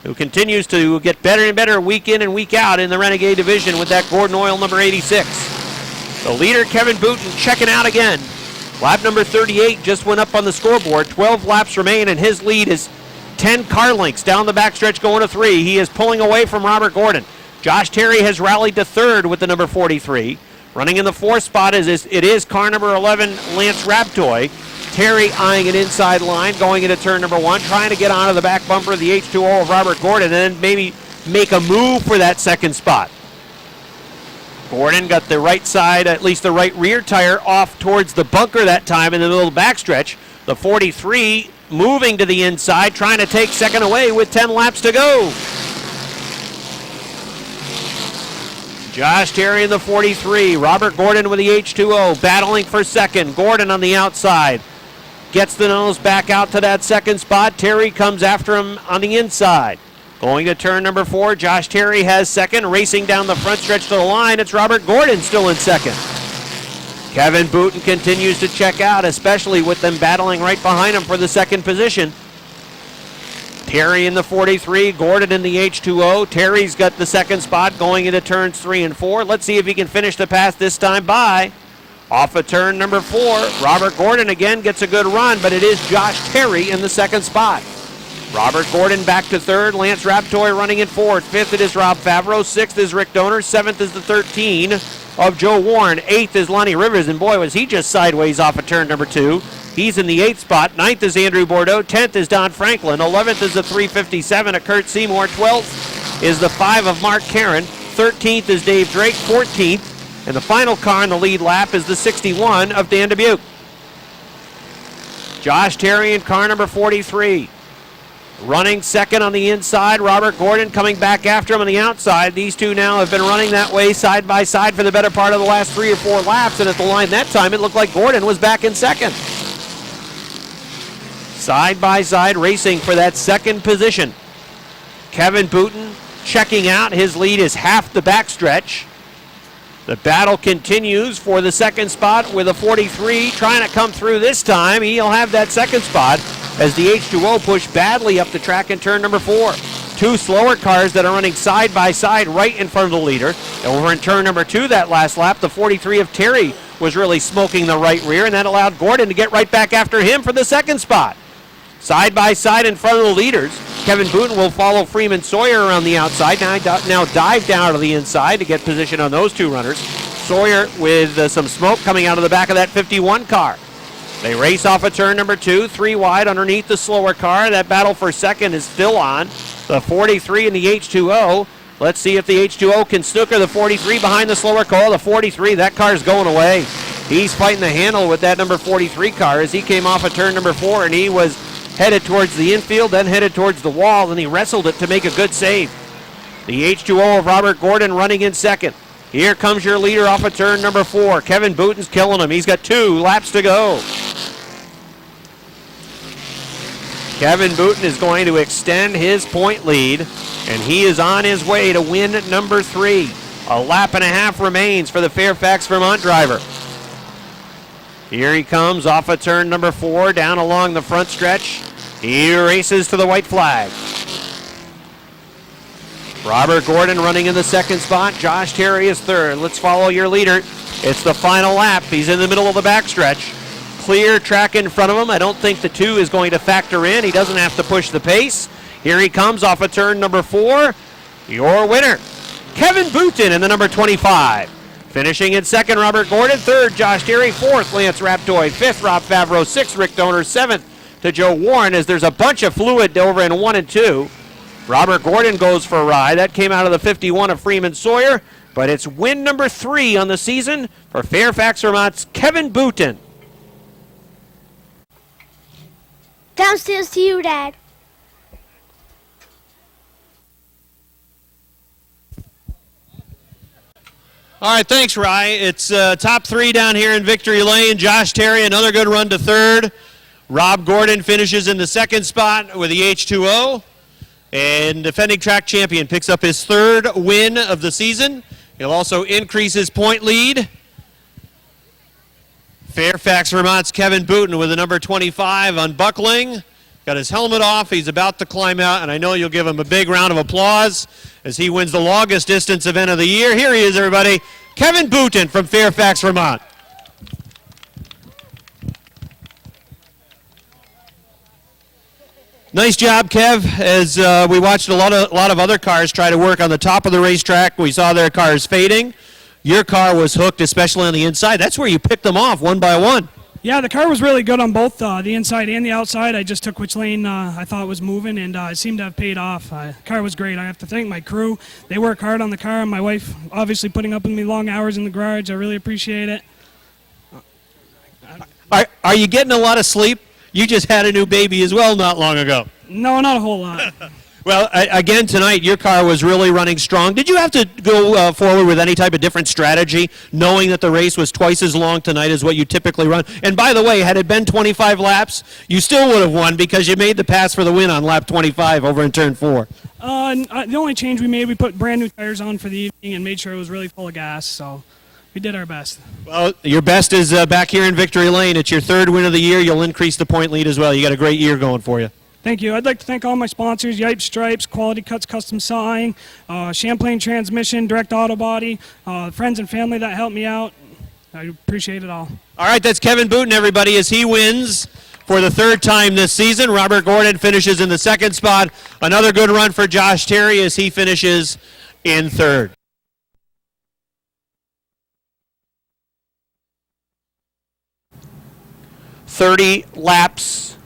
who continues to get better and better week in and week out in the Renegade division with that Gordon Oil number 86. The leader, Kevin Booten, checking out again. Lap number 38 just went up on the scoreboard. 12 laps remain, and his lead is 10 car lengths down the backstretch going to 3. He is pulling away from Robert Gordon. Josh Terry has rallied to third with the number 43. Running in the fourth spot is car number 11, Lance Raptoy. Terry eyeing an inside line, going into turn number 1, trying to get onto the back bumper of the H2O of Robert Gordon, and then maybe make a move for that second spot. Gordon got the right side, at least the right rear tire, off towards the bunker that time in the middle of the backstretch. The 43 moving to the inside, trying to take second away with 10 laps to go. Josh Terry in the 43, Robert Gordon with the H2O, battling for second. Gordon on the outside. Gets the nose back out to that second spot. Terry comes after him on the inside. Going to turn number 4, Josh Terry has second. Racing down the front stretch to the line, it's Robert Gordon still in second. Kevin Booten continues to check out, especially with them battling right behind him for the second position. Terry in the 43, Gordon in the H2O. Terry's got the second spot going into turns 3 and 4. Let's see if he can finish the pass this time by. Off of turn number 4, Robert Gordon again gets a good run, but it is Josh Terry in the second spot. Robert Gordon back to third, Lance Raptoy running in fourth. Fifth it is Rob Favreau, sixth is Rick Donor, seventh is the 13 of Joe Warren, eighth is Lonnie Rivers, and boy was he just sideways off of turn number 2. He's in the 8th spot. 9th is Andrew Bordeaux, 10th is Don Franklin, 11th is the 357 of Kurt Seymour, 12th is the 5 of Mark Karen, 13th is Dave Drake, 14th, and the final car in the lead lap is the 61 of Dan Dubuque. Josh Terry in car number 43. Running second on the inside, Robert Gordon coming back after him on the outside. These two now have been running that way side by side for the better part of the last 3 or 4 laps, and at the line that time it looked like Gordon was back in second. Side by side racing for that second position. Kevin Booten checking out. His lead is half the backstretch. The battle continues for the second spot with a 43 trying to come through this time. He'll have that second spot as the H2O push badly up the track in turn number 4. 2 slower cars that are running side by side right in front of the leader. Over in turn number 2 that last lap, the 43 of Terry was really smoking the right rear, and that allowed Gordon to get right back after him for the second spot. Side by side in front of the leaders, Kevin Booten will follow Freeman Sawyer around the outside. Now dive down to the inside to get position on those 2 runners. Sawyer with some smoke coming out of the back of that 51 car. They race off of turn number 2, 3 wide underneath the slower car. That battle for second is still on. The 43 and the H2O. Let's see if the H2O can snooker the 43 behind the slower car. The 43, that car's going away. He's fighting the handle with that number 43 car as he came off of turn number 4, and he was headed towards the infield, then headed towards the wall, and he wrestled it to make a good save. The H2O of Robert Gordon running in second. Here comes your leader off of turn number 4. Kevin Booten's killing him. He's got 2 laps to go. Kevin Booten is going to extend his point lead, and he is on his way to win number 3. A lap and a half remains for the Fairfax Vermont driver. Here he comes off of turn number 4, down along the front stretch. He races to the white flag. Robert Gordon running in the second spot. Josh Terry is third. Let's follow your leader. It's the final lap. He's in the middle of the backstretch. Clear track in front of him. I don't think the 2 is going to factor in. He doesn't have to push the pace. Here he comes off of turn number 4. Your winner, Kevin Booten in the number 25. Finishing in second, Robert Gordon. Third, Josh Terry. Fourth, Lance Raptoy. Fifth, Rob Favreau. Sixth, Rick Donor. Seventh to Joe Warren as there's a bunch of fluid over in 1 and 2. Robert Gordon goes for a ride. That came out of the 51 of Freeman Sawyer, but it's win number 3 on the season for Fairfax Vermont's Kevin Booten. Downstairs to you, Dad. All right, thanks, Rye. It's top 3 down here in Victory Lane. Josh Terry, another good run to third. Rob Gordon finishes in the second spot with the H2O. And defending track champion picks up his 3rd win of the season. He'll also increase his point lead. Fairfax Vermont's Kevin Booten with the number 25 unbuckling. Got his helmet off. He's about to climb out, and I know you'll give him a big round of applause as he wins the longest distance event of the year. Here he is, everybody. Kevin Booten from Fairfax, Vermont. Nice job, Kev. As we watched a lot of other cars try to work on the top of the racetrack, we saw their cars fading. Your car was hooked, especially on the inside. That's where you picked them off one by one. Yeah, the car was really good on both the inside and the outside. I just took which lane I thought was moving, and it seemed to have paid off. The car was great. I have to thank my crew. They work hard on the car, and my wife obviously putting up with me long hours in the garage. I really appreciate it. Are you getting a lot of sleep? You just had a new baby as well not long ago. No, not a whole lot. Well, again, tonight, your car was really running strong. Did you have to go forward with any type of different strategy, knowing that the race was twice as long tonight as what you typically run? And by the way, had it been 25 laps, you still would have won because you made the pass for the win on lap 25 over in turn 4. The only change we made, we put brand new tires on for the evening and made sure it was really full of gas, so we did our best. Well, your best is back here in Victory Lane. It's your 3rd win of the year. You'll increase the point lead as well. You got a great year going for you. Thank you. I'd like to thank all my sponsors, Yipe Stripes, Quality Cuts Custom Sawing, Champlain Transmission, Direct Auto Body, friends and family that helped me out. I appreciate it all. All right, that's Kevin Booten, everybody, as he wins for the third time this season. Robert Gordon finishes in the second spot. Another good run for Josh Terry as he finishes in third. "30 laps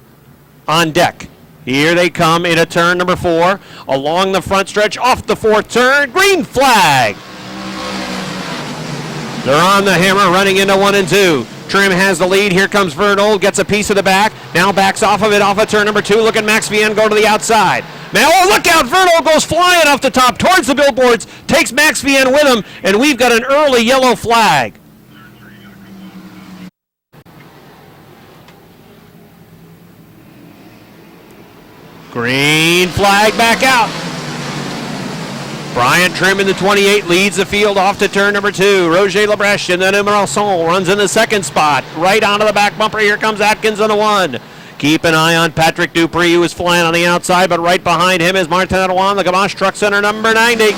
on deck." Here they come into turn number 4. Along the front stretch, off the fourth turn, green flag. They're on the hammer, running into 1 and 2. Trim has the lead. Here comes Vernold, gets a piece of the back. Now backs off of it, off of turn number 2. Look at Max Vienne go to the outside. Now, oh, look out! Vernold goes flying off the top towards the billboards, takes Max Vienne with him, and we've got an early yellow flag. Green flag back out. Brian Trim in the 28 leads the field off to turn number 2. Roger Lebrecht in the numero 1 runs in the second spot. Right onto the back bumper. Here comes Atkins on the 1. Keep an eye on Patrick Dupree, who is flying on the outside, but right behind him is Martin Arouan, the Gamache Truck Center number 90.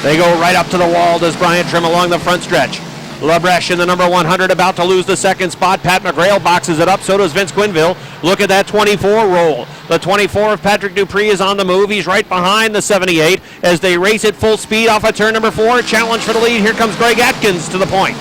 They go right up to the wall, does Brian Trim along the front stretch. Lebrecht in the number 100 about to lose the second spot. Pat McGrail boxes it up, so does Vince Quinville. Look at that 24 roll. The 24 of Patrick Dupree is on the move. He's right behind the 78 as they race at full speed off of turn number 4. Challenge for the lead. Here comes Greg Atkins to the point.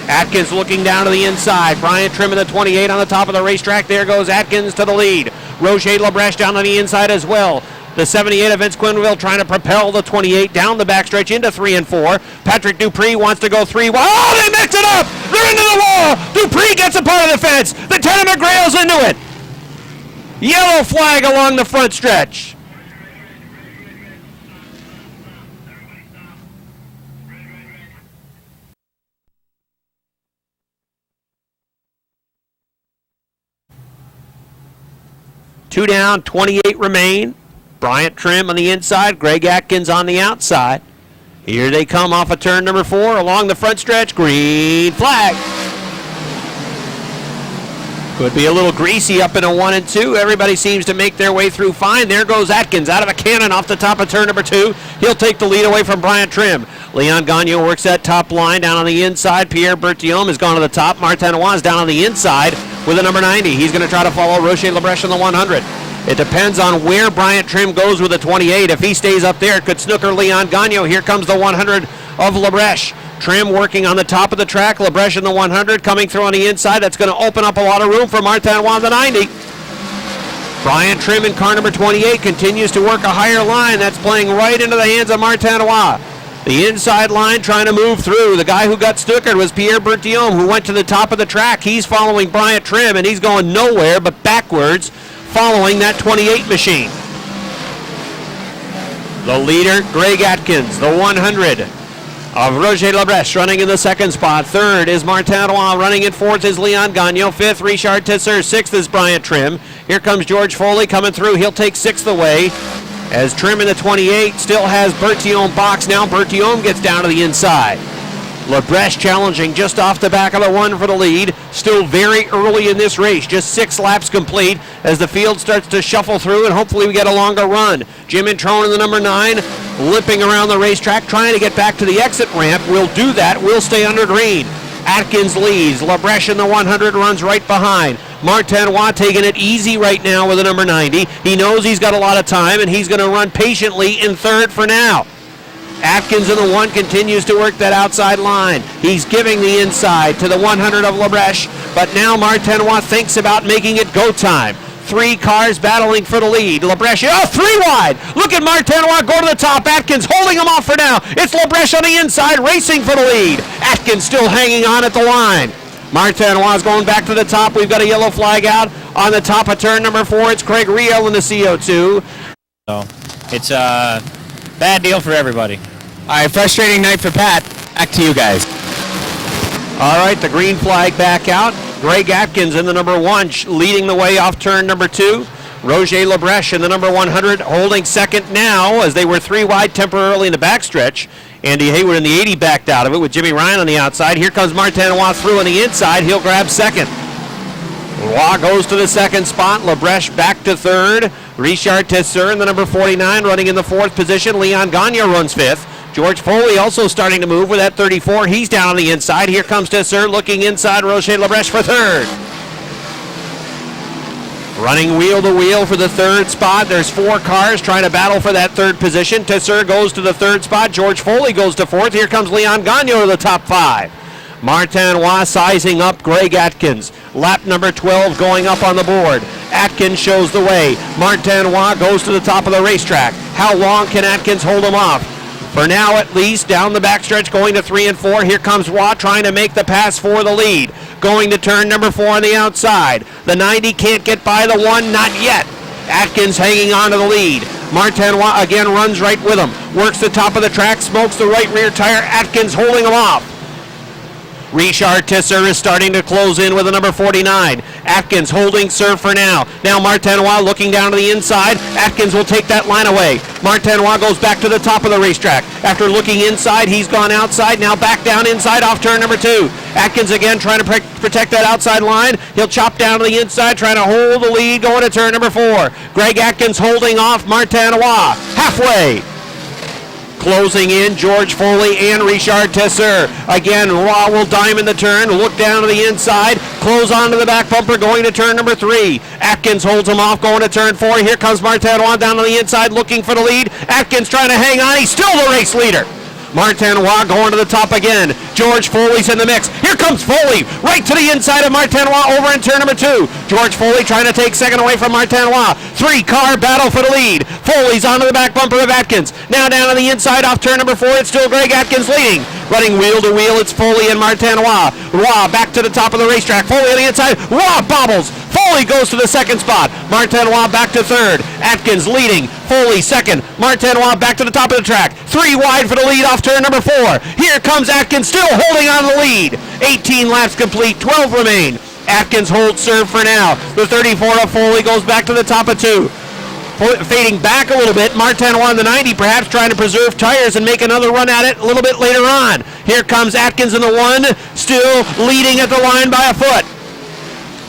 Atkins looking down to the inside. Brian Trim in the 28 on the top of the racetrack. There goes Atkins to the lead. Roger Lebrecht down on the inside as well. The 78 of Vince Quinville trying to propel the 28 down the backstretch into 3 and 4. Patrick Dupree wants to go 3 wide. Oh, they mix it up! They're into the wall! Dupree gets a part of the fence. The 10 of McGrail's into it. Yellow flag along the front stretch. Two down, 28 remain. Bryant Trim on the inside, Greg Atkins on the outside. Here they come off of turn number 4 along the front stretch. Green flag. Could be a little greasy up in a 1 and 2. Everybody seems to make their way through fine. There goes Atkins out of a cannon off the top of turn number 2. He'll take the lead away from Bryant Trim. Leon Gagnon works that top line down on the inside. Pierre Bertillon has gone to the top. Martin Aouin down on the inside with a number 90. He's going to try to follow Rocher Lebrecht on the 100. It depends on where Bryant Trim goes with the 28. If he stays up there, it could snooker Leon Gagnon. Here comes the 100 of Lebrecht. Trim working on the top of the track. Lebrecht in the 100 coming through on the inside. That's going to open up a lot of room for Martin Aouin, the 90. Bryant Trim in car number 28 continues to work a higher line. That's playing right into the hands of Martin Aouin. The inside line trying to move through. The guy who got snookered was Pierre Bertillon, who went to the top of the track. He's following Bryant Trim, and he's going nowhere but backwards, following that 28 machine. The leader, Greg Atkins, the 100 of Roger Lebrecht running in the second spot. Third is Martin Aouin. Running in fourth is Leon Gagnon. Fifth, Richard Tisser. Sixth is Bryant Trim. Here comes George Foley coming through. He'll take sixth away as Trim in the 28 still has Bertillon box. Now Bertillon gets down to the inside. Lebrecht challenging just off the back of the 1 for the lead. Still very early in this race. Just 6 laps complete as the field starts to shuffle through, and hopefully we get a longer run. Jim Introne in the number 9, limping around the racetrack, trying to get back to the exit ramp. We'll do that. We'll stay under green. Atkins leads. Lebrecht in the 100 runs right behind. Martin Aouin taking it easy right now with the number 90. He knows he's got a lot of time, and he's going to run patiently in third for now. Atkins in the 1 continues to work that outside line. He's giving the inside to the 100 of Lebrecht, but now Martin Aouin thinks about making it go time. 3 cars battling for the lead. Lebrecht, 3 wide. Look at Martin Aouin go to the top. Atkins holding him off for now. It's Lebrecht on the inside racing for the lead. Atkins still hanging on at the line. Martin Aouin's going back to the top. We've got a yellow flag out on the top of turn number 4. It's Craig Riel in the CO2. So it's a bad deal for everybody. All right, frustrating night for Pat. Back to you guys. All right, the green flag back out. Greg Atkins in the number 1 leading the way off turn number 2. Roger Lebrecht in the number 100 holding second now as they were 3 wide temporarily in the backstretch. Andy Hayward in the 80 backed out of it with Jimmy Ryan on the outside. Here comes Martin Aouin through on the inside. He'll grab second. Roy goes to the second spot. Lebrecht back to third. Richard Tesseur in the number 49 running in the 4th position. Leon Gagne runs 5th. George Foley also starting to move with that 34. He's down on the inside. Here comes Tesseur looking inside. Roger Lebrecht for 3rd. Running wheel to wheel for the 3rd spot. There's 4 cars trying to battle for that 3rd position. Tesseur goes to the 3rd spot. George Foley goes to 4th. Here comes Leon Gagne to the top 5. Martinois sizing up Greg Atkins. Lap number 12 going up on the board. Atkins shows the way. Martinois goes to the top of the racetrack. How long can Atkins hold him off? For now, at least, down the backstretch, going to 3 and 4. Here comes Roy trying to make the pass for the lead. Going to turn number 4 on the outside. The 90 can't get by the 1, not yet. Atkins hanging on to the lead. Martinois again runs right with him. Works the top of the track, smokes the right rear tire. Atkins holding him off. Richard Tesseur is starting to close in with the number 49. Atkins holding serve for now. Now Martinois looking down to the inside. Atkins will take that line away. Martinois goes back to the top of the racetrack. After looking inside, he's gone outside. Now back down inside off turn number 2. Atkins again trying to protect that outside line. He'll chop down to the inside, trying to hold the lead going to turn number 4. Greg Atkins holding off Martinois. Halfway. Closing in, George Foley and Richard Tesseur. Again, Roy will diamond the turn, look down to the inside, close onto the back bumper, going to turn number 3. Atkins holds him off, going to turn 4. Here comes Martinois down to the inside, looking for the lead. Atkins trying to hang on. He's still the race leader. Martinois going to the top again. George Foley's in the mix. Here comes Foley, right to the inside of Martinois over in turn number 2. George Foley trying to take 2nd away from Martinois. 3-car battle for the lead. Foley's onto the back bumper of Atkins. Now down on the inside off turn number 4. It's still Greg Atkins leading. Running wheel to wheel, it's Foley and Martinois. Roy back to the top of the racetrack. Foley on the inside. Roy bobbles. Foley goes to the 2nd spot. Martinois back to 3rd. Atkins leading. Foley 2nd. Martinois back to the top of the track. 3 wide for the lead off turn number 4. Here comes Atkins still holding on the lead. 18 laps complete. 12 remain. Atkins holds serve for now. The 34 of Foley goes back to the top of 2. Fading back a little bit. Martinois on the 90 perhaps trying to preserve tires and make another run at it a little bit later on. Here comes Atkins in the 1. Still leading at the line by a foot.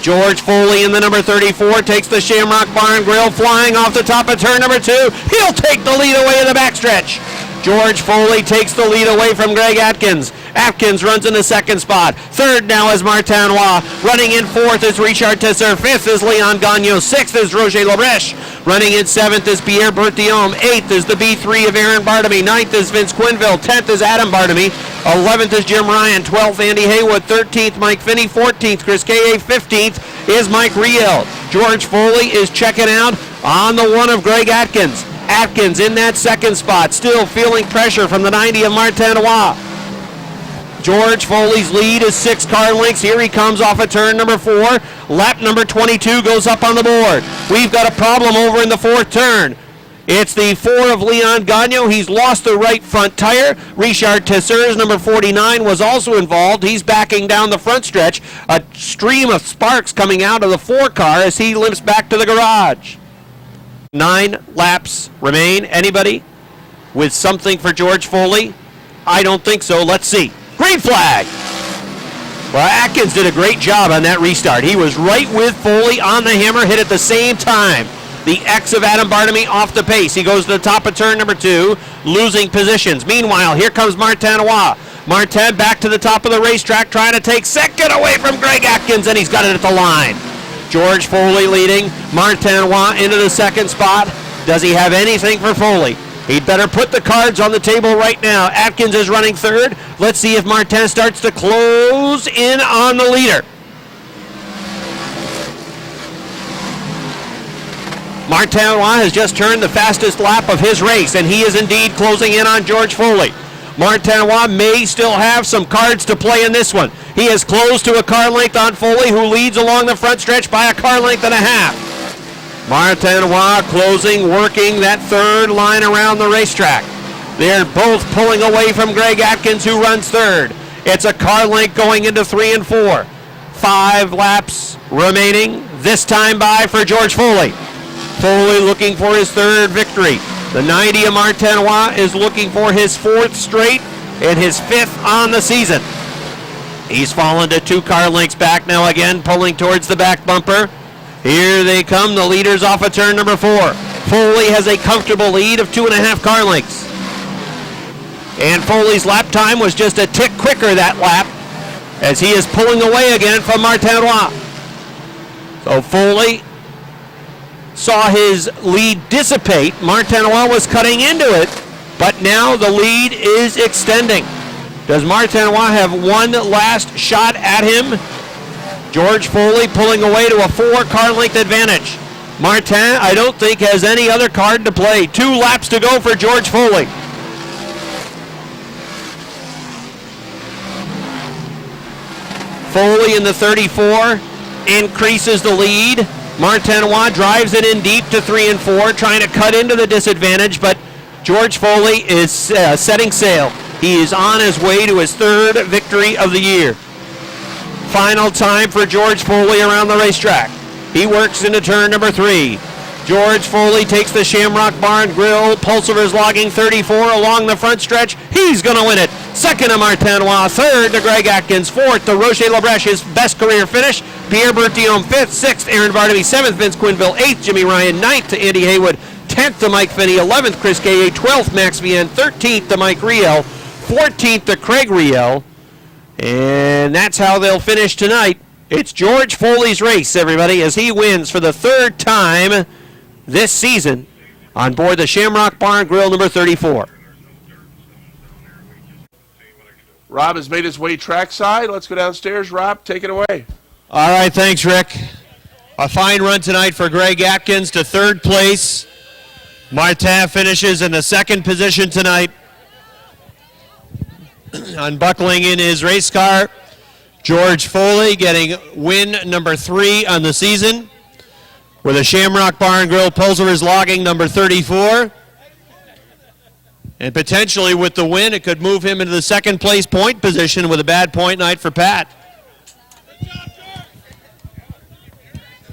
George Foley in the number 34 takes the Shamrock Bar and Grill flying off the top of turn number 2. He'll take the lead away in the backstretch. George Foley takes the lead away from Greg Atkins. Atkins runs in the 2nd spot. 3rd now is Martinois. Running in 4th is Richard Tesseur. 5th is Leon Gagne. 6th is Roger Lebrecht. Running in 7th is Pierre Bertillon. 8th is the B3 of Aaron Bartamy. 9th is Vince Quinville. 10th is Adam Bartamy. 11th is Jim Ryan. 12th, Andy Haywood. 13th, Mike Finney. 14th, Chris K.A. 15th is Mike Riel. George Foley is checking out on the 1 of Greg Atkins. Atkins in that 2nd spot, still feeling pressure from the 90 of Martinois. George Foley's lead is 6 car lengths. Here he comes off of turn number 4. Lap number 22 goes up on the board. We've got a problem over in the 4th turn. It's the 4 of Leon Gagne. He's lost the right front tire. Richard Tesseur's number 49 was also involved. He's backing down the front stretch. A stream of sparks coming out of the 4 car as he limps back to the garage. 9 laps remain. Anybody with something for George Foley? I don't think so. Let's see. Green flag. Well, Atkins did a great job on that restart. He was right with Foley on the hammer, hit at the same time. The X of Adam Bartamy off the pace. He goes to the top of turn number 2, losing positions. Meanwhile, here comes Martinois. Martin back to the top of the racetrack, trying to take 2nd away from Greg Atkins, and he's got it at the line. George Foley leading. Martinois into the 2nd spot. Does he have anything for Foley? He'd better put the cards on the table right now. Atkins is running 3rd. Let's see if Martin starts to close in on the leader. Martinois has just turned the fastest lap of his race, and he is indeed closing in on George Foley. Martinois may still have some cards to play in this one. He is close to a car length on Foley, who leads along the front stretch by a car length and a half. Martinois closing, working that 3rd line around the racetrack. They're both pulling away from Greg Atkins, who runs 3rd. It's a car length going into 3 and 4. 5 laps remaining, this time by for George Foley. Foley looking for his 3rd victory. The 90 of Martinois is looking for his 4th straight and his 5th on the season. He's fallen to 2 car lengths back now again, pulling towards the back bumper. Here they come, the leaders off of turn number 4. Foley has a comfortable lead of 2.5 car lengths. And Foley's lap time was just a tick quicker that lap as he is pulling away again from Martinois. So Foley saw his lead dissipate. Martinois was cutting into it, but now the lead is extending. Does Martinois have one last shot at him? George Foley pulling away to a 4-car length advantage. Martin, I don't think, has any other card to play. 2 laps to go for George Foley. Foley in the 34 increases the lead. Martinois drives it in deep to 3 and 4, trying to cut into the disadvantage, but George Foley is setting sail. He is on his way to his 3rd victory of the year. Final time for George Foley around the racetrack. He works into turn number 3. George Foley takes the Shamrock Barn Grill. Pulsar's logging 34 along the front stretch. He's going to win it. 2nd to Martinois, 3rd to Greg Atkins, 4th to Rocher Labreche, his best career finish. Pierre Bertillon 5th, 6th Aaron Barnaby, 7th Vince Quinville, 8th Jimmy Ryan, 9th to Andy Haywood, 10th to Mike Finney, 11th Chris Kaye, 12th Max Vienne, 13th to Mike Riel, 14th to Craig Riel. And that's how they'll finish tonight. It's George Foley's race, everybody, as he wins for the 3rd time this season on board the Shamrock Barn Grill number 34. Rob has made his way trackside. Let's go downstairs. Rob, take it away. All right, thanks, Rick. A fine run tonight for Greg Atkins to 3rd place. Martin finishes in the 2nd position tonight. Unbuckling in his race car, George Foley getting win number 3 on the season. With a Shamrock Barn Grill Pulsar's logging number 34. And potentially with the win, it could move him into the 2nd place point position with a bad point night for Pat.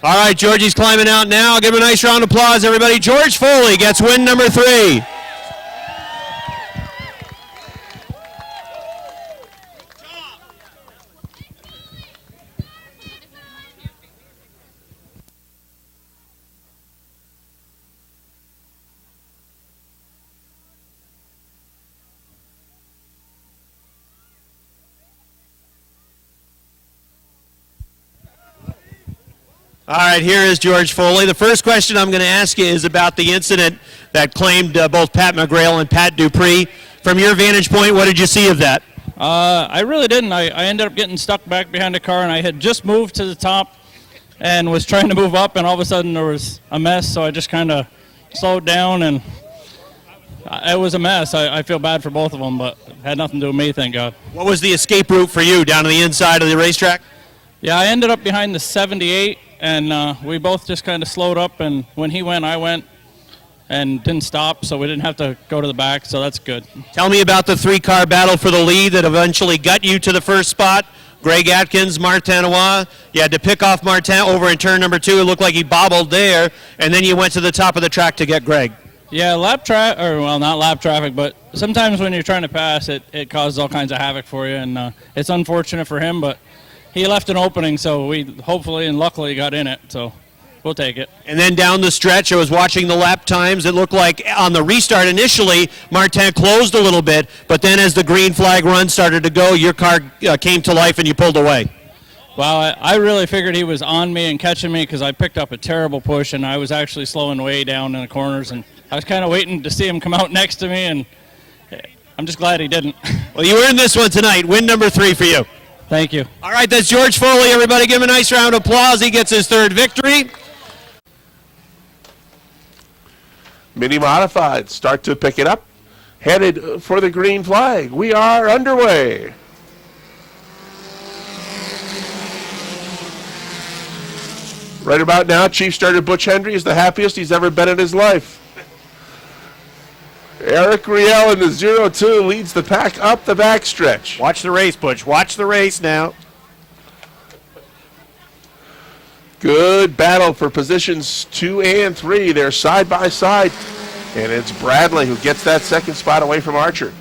All right, Georgie's climbing out now. Give him a nice round of applause, everybody. George Foley gets win number 3. All right, here is George Foley. The first question I'm going to ask you is about the incident that claimed both Pat McGrail and Pat Dupree. From your vantage point, what did you see of that? I really didn't. I ended up getting stuck back behind the car, and I had just moved to the top and was trying to move up, and all of a sudden there was a mess, so I just kind of slowed down, and it was a mess. I feel bad for both of them, but it had nothing to do with me, thank God. What was the escape route for you down to the inside of the racetrack? Yeah, I ended up behind the 78, and we both just kind of slowed up, and when he went, I went, and didn't stop, so we didn't have to go to the back, so that's good. Tell me about the 3-car battle for the lead that eventually got you to the first spot. Greg Atkins, Martinois. You had to pick off Martin over in turn number 2. It looked like he bobbled there, and then you went to the top of the track to get Greg. Yeah, not lap traffic, but sometimes when you're trying to pass, it causes all kinds of havoc for you, and it's unfortunate for him, but he left an opening, so we hopefully and luckily got in it, so we'll take it. And then down the stretch, I was watching the lap times. It looked like on the restart initially, Martin closed a little bit, but then as the green flag run started to go, your car came to life and you pulled away. Well, I really figured he was on me and catching me because I picked up a terrible push, and I was actually slowing way down in the corners, and I was kind of waiting to see him come out next to me, and I'm just glad he didn't. Well, you earned this one tonight. Win number 3 for you. Thank you. All right, that's George Foley. Everybody give him a nice round of applause. He gets his 3rd victory. Mini modified start to pick it up. Headed for the green flag. We are underway. Right about now, Chief Starter Butch Hendry is the happiest he's ever been in his life. Eric Riel in the 0-2 leads the pack up the backstretch. Watch the race, Butch. Watch the race now. Good battle for positions 2 and 3. They're side by side. And it's Bradley who gets that 2nd spot away from Archer.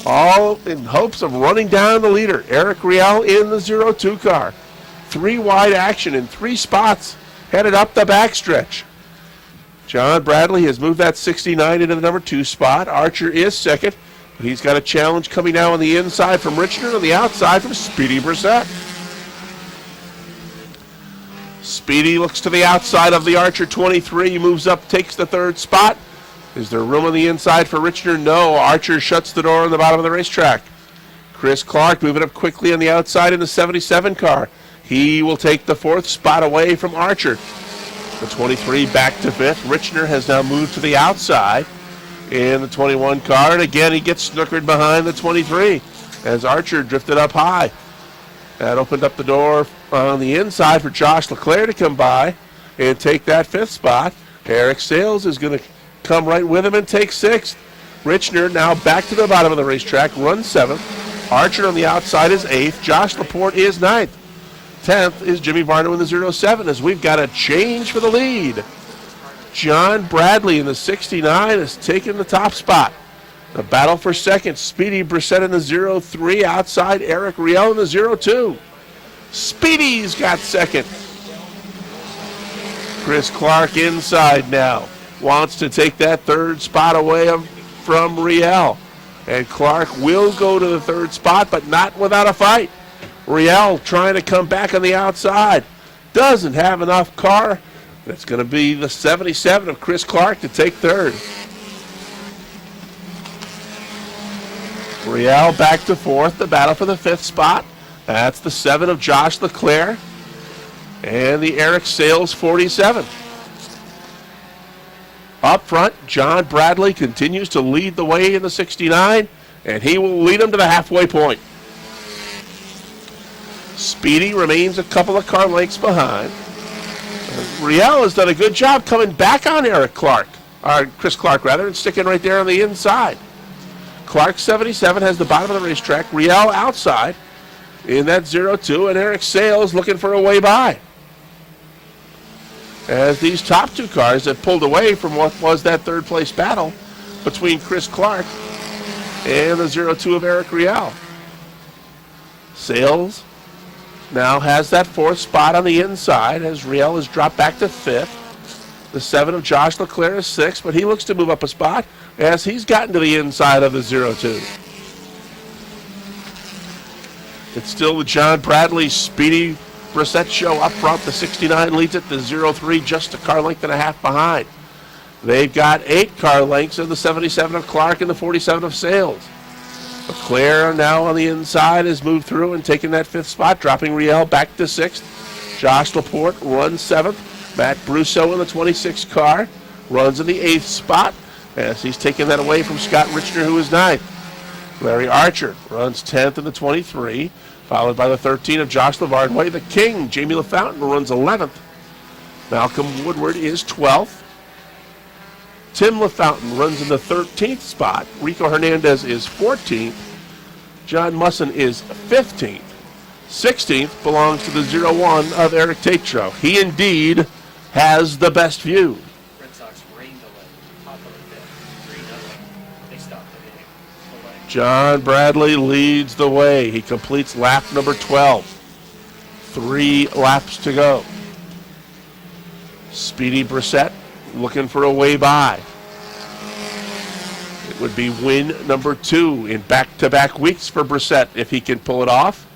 All in hopes of running down the leader. Eric Riel in the 0-2 car. three wide action in 3 spots headed up the backstretch. John Bradley has moved that 69 into the number 2 spot. Archer is second. But he's got a challenge coming now on the inside from Richard, on the outside from Speedy Brissett. Speedy looks to the outside of the Archer 23, moves up, takes the 3rd spot. Is there room on the inside for Richard? No. Archer shuts the door on the bottom of the racetrack. Chris Clark moving up quickly on the outside in the 77 car. He will take the 4th spot away from Archer. The 23 back to 5th. Richner has now moved to the outside in the 21 car, and again he gets snookered behind the 23 as Archer drifted up high. That opened up the door on the inside for Josh Leclerc to come by and take that 5th spot. Eric Sales is going to come right with him and take 6th. Richner now back to the bottom of the racetrack, runs 7th. Archer on the outside is 8th. Josh Laporte is 9th. 10th is Jimmy Varno in the 07 as we've got a change for the lead. John Bradley in the 69 has taken the top spot. The battle for second, Speedy Brissett in the 03, outside Eric Riel in the 02. Speedy's got second. Chris Clark inside now. Wants to take that 3rd spot away from Riel. And Clark will go to the 3rd spot, but not without a fight. Riel trying to come back on the outside. Doesn't have enough car. It's going to be the 77 of Chris Clark to take 3rd. Riel back to 4th. The battle for the 5th spot. That's the 7 of Josh Leclerc. And the Eric Sales 47. Up front, John Bradley continues to lead the way in the 69, and he will lead them to the halfway point. Speedy remains a couple of car lengths behind. Riel has done a good job coming back on Chris Clark, and sticking right there on the inside. Clark 77 has the bottom of the racetrack. Riel outside in that 02, and Eric Sales looking for a way by. As these top 2 cars have pulled away from what was that 3rd place battle between Chris Clark and the 02 of Eric Riel. Sales now has that 4th spot on the inside as Riel has dropped back to 5th. The 7 of Josh Leclerc is 6th, but he looks to move up a spot as he's gotten to the inside of the 02. It's still the John Bradley Speedy Brissett show up front. The 69 leads it, the 03 just a car length and a half behind. They've got 8 car lengths in the 77 of Clark and the 47 of Sales. Leclerc now on the inside has moved through and taken that 5th spot, dropping Riel back to 6th. Josh Laporte runs 7th. Matt Brusso in the 26 car runs in the 8th spot as he's taken that away from Scott Richner, who is 9th. Larry Archer runs 10th in the 23, followed by the 13 of Josh Lavardway. The King, Jamie LaFountain, runs 11th. Malcolm Woodward is 12th. Tim LaFountain runs in the 13th spot. Rico Hernandez is 14th. John Musson is 15th. 16th belongs to the 01 of Eric Tatro. He indeed has the best view. Red Sox rain delay, top of the 5th, 3-0. They stopped the inning. John Bradley leads the way. He completes lap number 12. 3 laps to go. Speedy Brissett looking for a way by. It would be win number 2 in back-to-back weeks for Brissett if he can pull it off.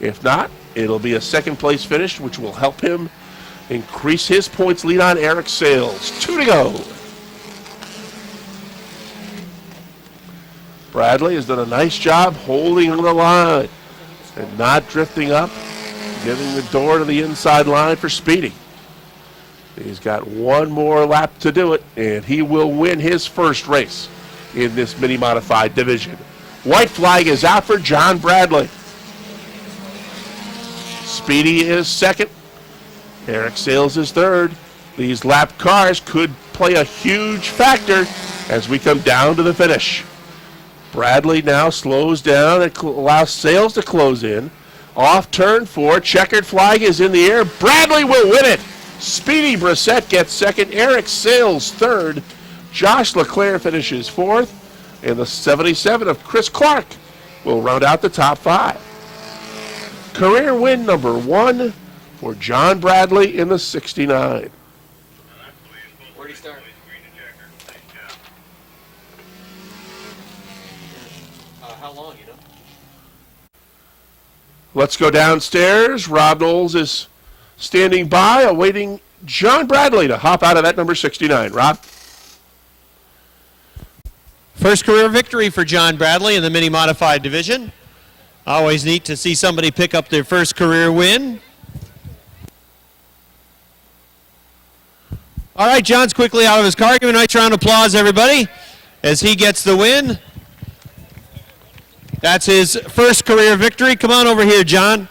If not, it'll be a 2nd place finish, which will help him increase his points lead on Eric Sales. 2 to go. Bradley has done a nice job holding on the line and not drifting up, giving the door to the inside line for Speedy. He's got 1 more lap to do it, and he will win his first race in this mini-modified division. White flag is out for John Bradley. Speedy is 2nd. Eric Sales is 3rd. These lap cars could play a huge factor as we come down to the finish. Bradley now slows down and allows Sales to close in. Off turn 4, checkered flag is in the air. Bradley will win it. Speedy Brissett gets 2nd. Eric Sales 3rd. Josh Leclerc finishes 4th. And the 77 of Chris Clark will round out the top 5. Career win number 1 for John Bradley in the 69. Where'd he start? How long, you know? Let's go downstairs. Rob Knowles is standing by, awaiting John Bradley to hop out of that number 69. Rob? First career victory for John Bradley in the mini modified division. Always neat to see somebody pick up their first career win. All right, John's quickly out of his car. Give a nice round of applause, everybody, as he gets the win. That's his first career victory. Come on over here, John.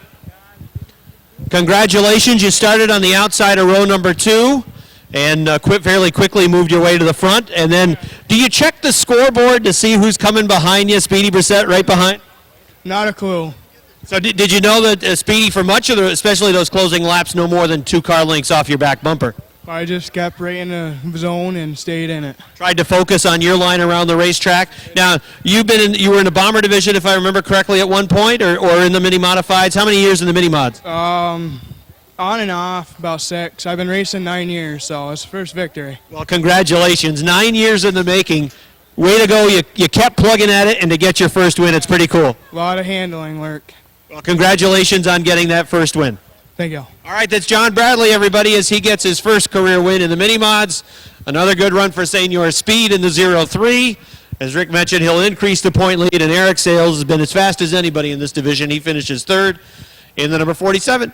Congratulations. You started on the outside of row number 2 and fairly quickly moved your way to the front. And then, do you check the scoreboard to see who's coming behind you? Speedy Brissett right behind? Not a clue. So did you know that Speedy, for much of especially those closing laps, no more than 2 car lengths off your back bumper? I just kept right in the zone and stayed in it. Tried to focus on your line around the racetrack. Now, you were in the bomber division, if I remember correctly, at one point, or in the mini modifieds. How many years in the mini mods? On and off, about 6. I've been racing 9 years, so it's the first victory. Well, congratulations. 9 years in the making. Way to go. You kept plugging at it, and to get your first win, it's pretty cool. A lot of handling work. Well, congratulations on getting that first win. Thank you. All right, that's John Bradley, everybody, as he gets his first career win in the mini mods. Another good run for Senior Speed in the 0-3. As Rick mentioned, he'll increase the point lead, and Eric Sales has been as fast as anybody in this division. He finishes 3rd in the number 47.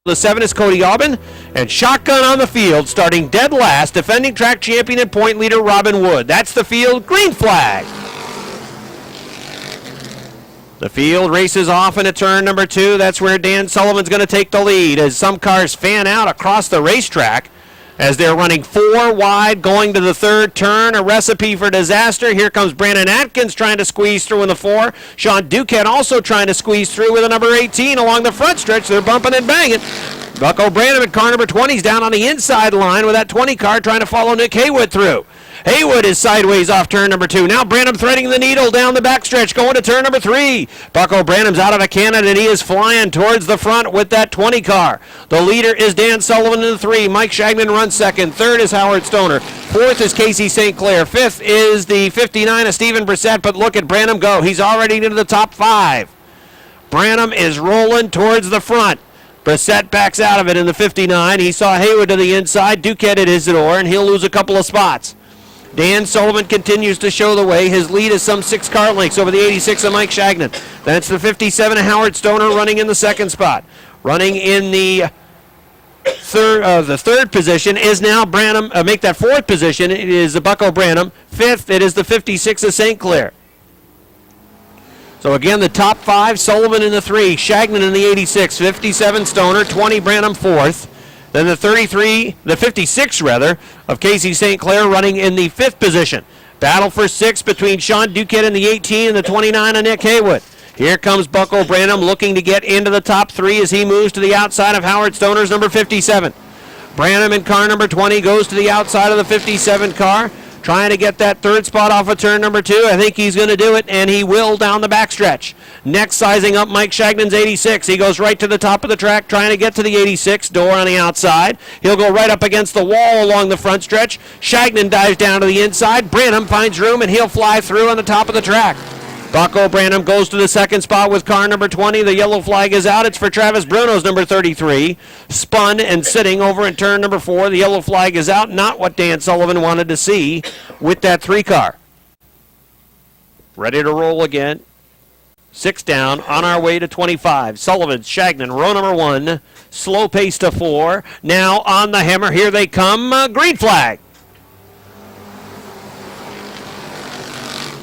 The 7 is Cody Aubin, and shotgun on the field, starting dead last, defending track champion and point leader Robin Wood. That's the field, green flag. The field races off into turn number 2. That's where Dan Sullivan's going to take the lead as some cars fan out across the racetrack as they're running 4 wide going to the 3rd turn. A recipe for disaster. Here comes Brandon Atkins trying to squeeze through in the 4. Sean Duquette also trying to squeeze through with a number 18 along the front stretch. They're bumping and banging. Bucko Branham at car number 20 is down on the inside line with that 20 car trying to follow Nick Haywood through. Haywood is sideways off turn number 2. Now Branham threading the needle down the backstretch, going to turn number 3. Bucko Branham's out of a cannon, and he is flying towards the front with that 20 car. The leader is Dan Sullivan in the 3. Mike Shagman runs 2nd. 3rd is Howard Stoner. 4th is Casey St. Clair. 5th is the 59 of Stephen Brissett, but look at Branham go. He's already into the top 5. Branham is rolling towards the front. Brissett backs out of it in the 59. He saw Haywood to the inside. Duquette at Isidore, and he'll lose a couple of spots. Dan Sullivan continues to show the way. His lead is some 6 car lengths over the 86 of Mike Shagnon. That's the 57 of Howard Stoner running in the 2nd spot. Running in the third position is now Branham. Make that 4th position. It is Bucko Branham. 5th, it is the 56 of St. Clair. So again, the top 5, Sullivan in the 3, Shagnon in the 86, 57 Stoner, 20 Branham 4th. Then the 56 of Casey St. Clair running in the 5th position. Battle for 6 between Sean Duquette in the 18 and the 29 of Nick Haywood. Here comes Bucko Branham looking to get into the top 3 as he moves to the outside of Howard Stoner's number 57. Branham in car number 20 goes to the outside of the 57 car, trying to get that 3rd spot off of turn number 2. I think he's going to do it, and he will down the backstretch. Next, sizing up Mike Shagnon's 86. He goes right to the top of the track, trying to get to the 86, door on the outside. He'll go right up against the wall along the front stretch. Shagnon dives down to the inside. Branham finds room, and he'll fly through on the top of the track. Bucko Branham goes to the 2nd spot with car number 20. The yellow flag is out. It's for Travis Bruno's number 33. Spun and sitting over in turn number 4. The yellow flag is out. Not what Dan Sullivan wanted to see with that 3 car. Ready to roll again. 6 down, on our way to 25. Sullivan, Shagnon, row number 1. Slow pace to 4. Now on the hammer. Here they come. Green flag.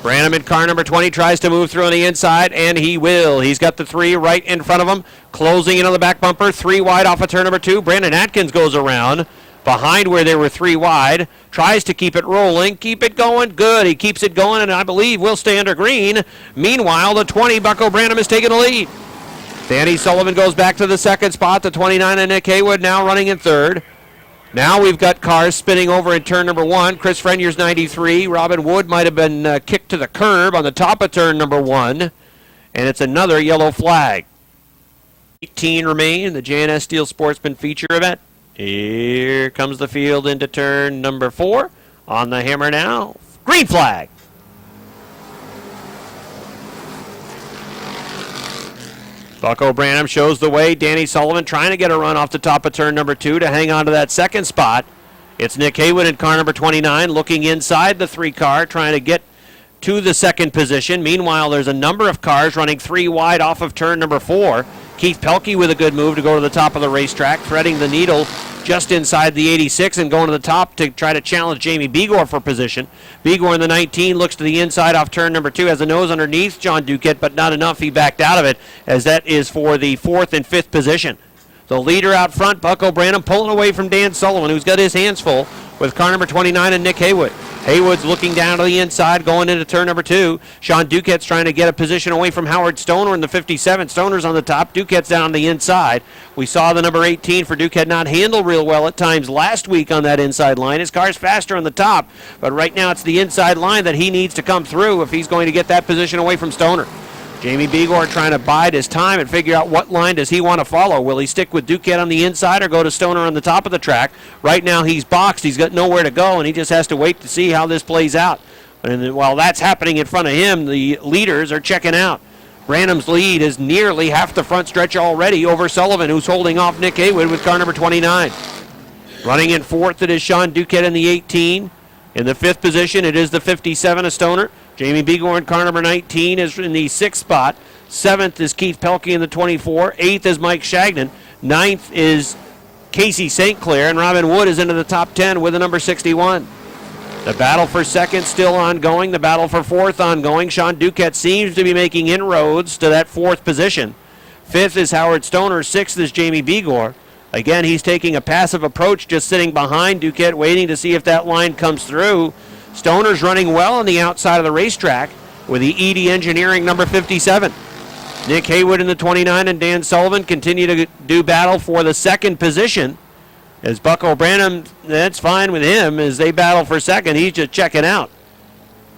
Branham in car number 20 tries to move through on the inside, and he will. He's got the 3 right in front of him, closing in on the back bumper. 3 wide off of turn number 2. Brandon Atkins goes around behind where there were 3 wide. Tries to keep it rolling. Keep it going. Good. He keeps it going, and I believe will stay under green. Meanwhile, the 20, Bucko Branham, is taking the lead. Danny Sullivan goes back to the 2nd spot. The 29 of Nick Haywood now running in 3rd. Now we've got cars spinning over in turn number 1. Chris Frenier's 93. Robin Wood might have been kicked to the curb on the top of turn number 1. And it's another yellow flag. 18 remain in the JNS Steel Sportsman feature event. Here comes the field into turn number 4. On the hammer now. Green flag. Bucko Branham shows the way. Danny Sullivan trying to get a run off the top of turn number 2 to hang on to that second spot. It's Nick Haywood in car number 29 looking inside the 3 car, trying to get to the second position. Meanwhile, there's a number of cars running 3 wide off of turn number 4. Keith Pelkey with a good move to go to the top of the racetrack, threading the needle just inside the 86 and going to the top to try to challenge Jamie Begor for position. Begor in the 19 looks to the inside off turn number 2, has a nose underneath John Duquette, but not enough. He backed out of it, as that is for the 4th and 5th position. The leader out front, Bucko Branham, pulling away from Dan Sullivan, who's got his hands full with car number 29 and Nick Haywood. Haywood's looking down to the inside, going into turn number 2. Sean Duquette's trying to get a position away from Howard Stoner in the 57. Stoner's on the top. Duquette's down the inside. We saw the number 18 for Duquette not handle real well at times last week on that inside line. His car's faster on the top, but right now it's the inside line that he needs to come through if he's going to get that position away from Stoner. Jamie Begor trying to bide his time and figure out what line does he want to follow. Will he stick with Duquette on the inside or go to Stoner on the top of the track? Right now he's boxed. He's got nowhere to go, and he just has to wait to see how this plays out. And while that's happening in front of him, the leaders are checking out. Branham's lead is nearly half the front stretch already over Sullivan, who's holding off Nick Haywood with car number 29. Running in 4th, it is Sean Duquette in the 18. In the 5th position, it is the 57 of Stoner. Jamie Begor in car number 19 is in the 6th spot. 7th is Keith Pelkey in the 24. 8th is Mike Shagnon. 9th is Casey St. Clair. And Robin Wood is into the top 10 with the number 61. The battle for 2nd still ongoing. The battle for 4th ongoing. Sean Duquette seems to be making inroads to that 4th position. 5th is Howard Stoner. 6th is Jamie Begor. Again, he's taking a passive approach, just sitting behind Duquette, waiting to see if that line comes through. Stoner's running well on the outside of the racetrack with the ED Engineering number 57. Nick Haywood in the 29 and Dan Sullivan continue to do battle for the 2nd position. As Bucko Branham, that's fine with him as they battle for 2nd. He's just checking out.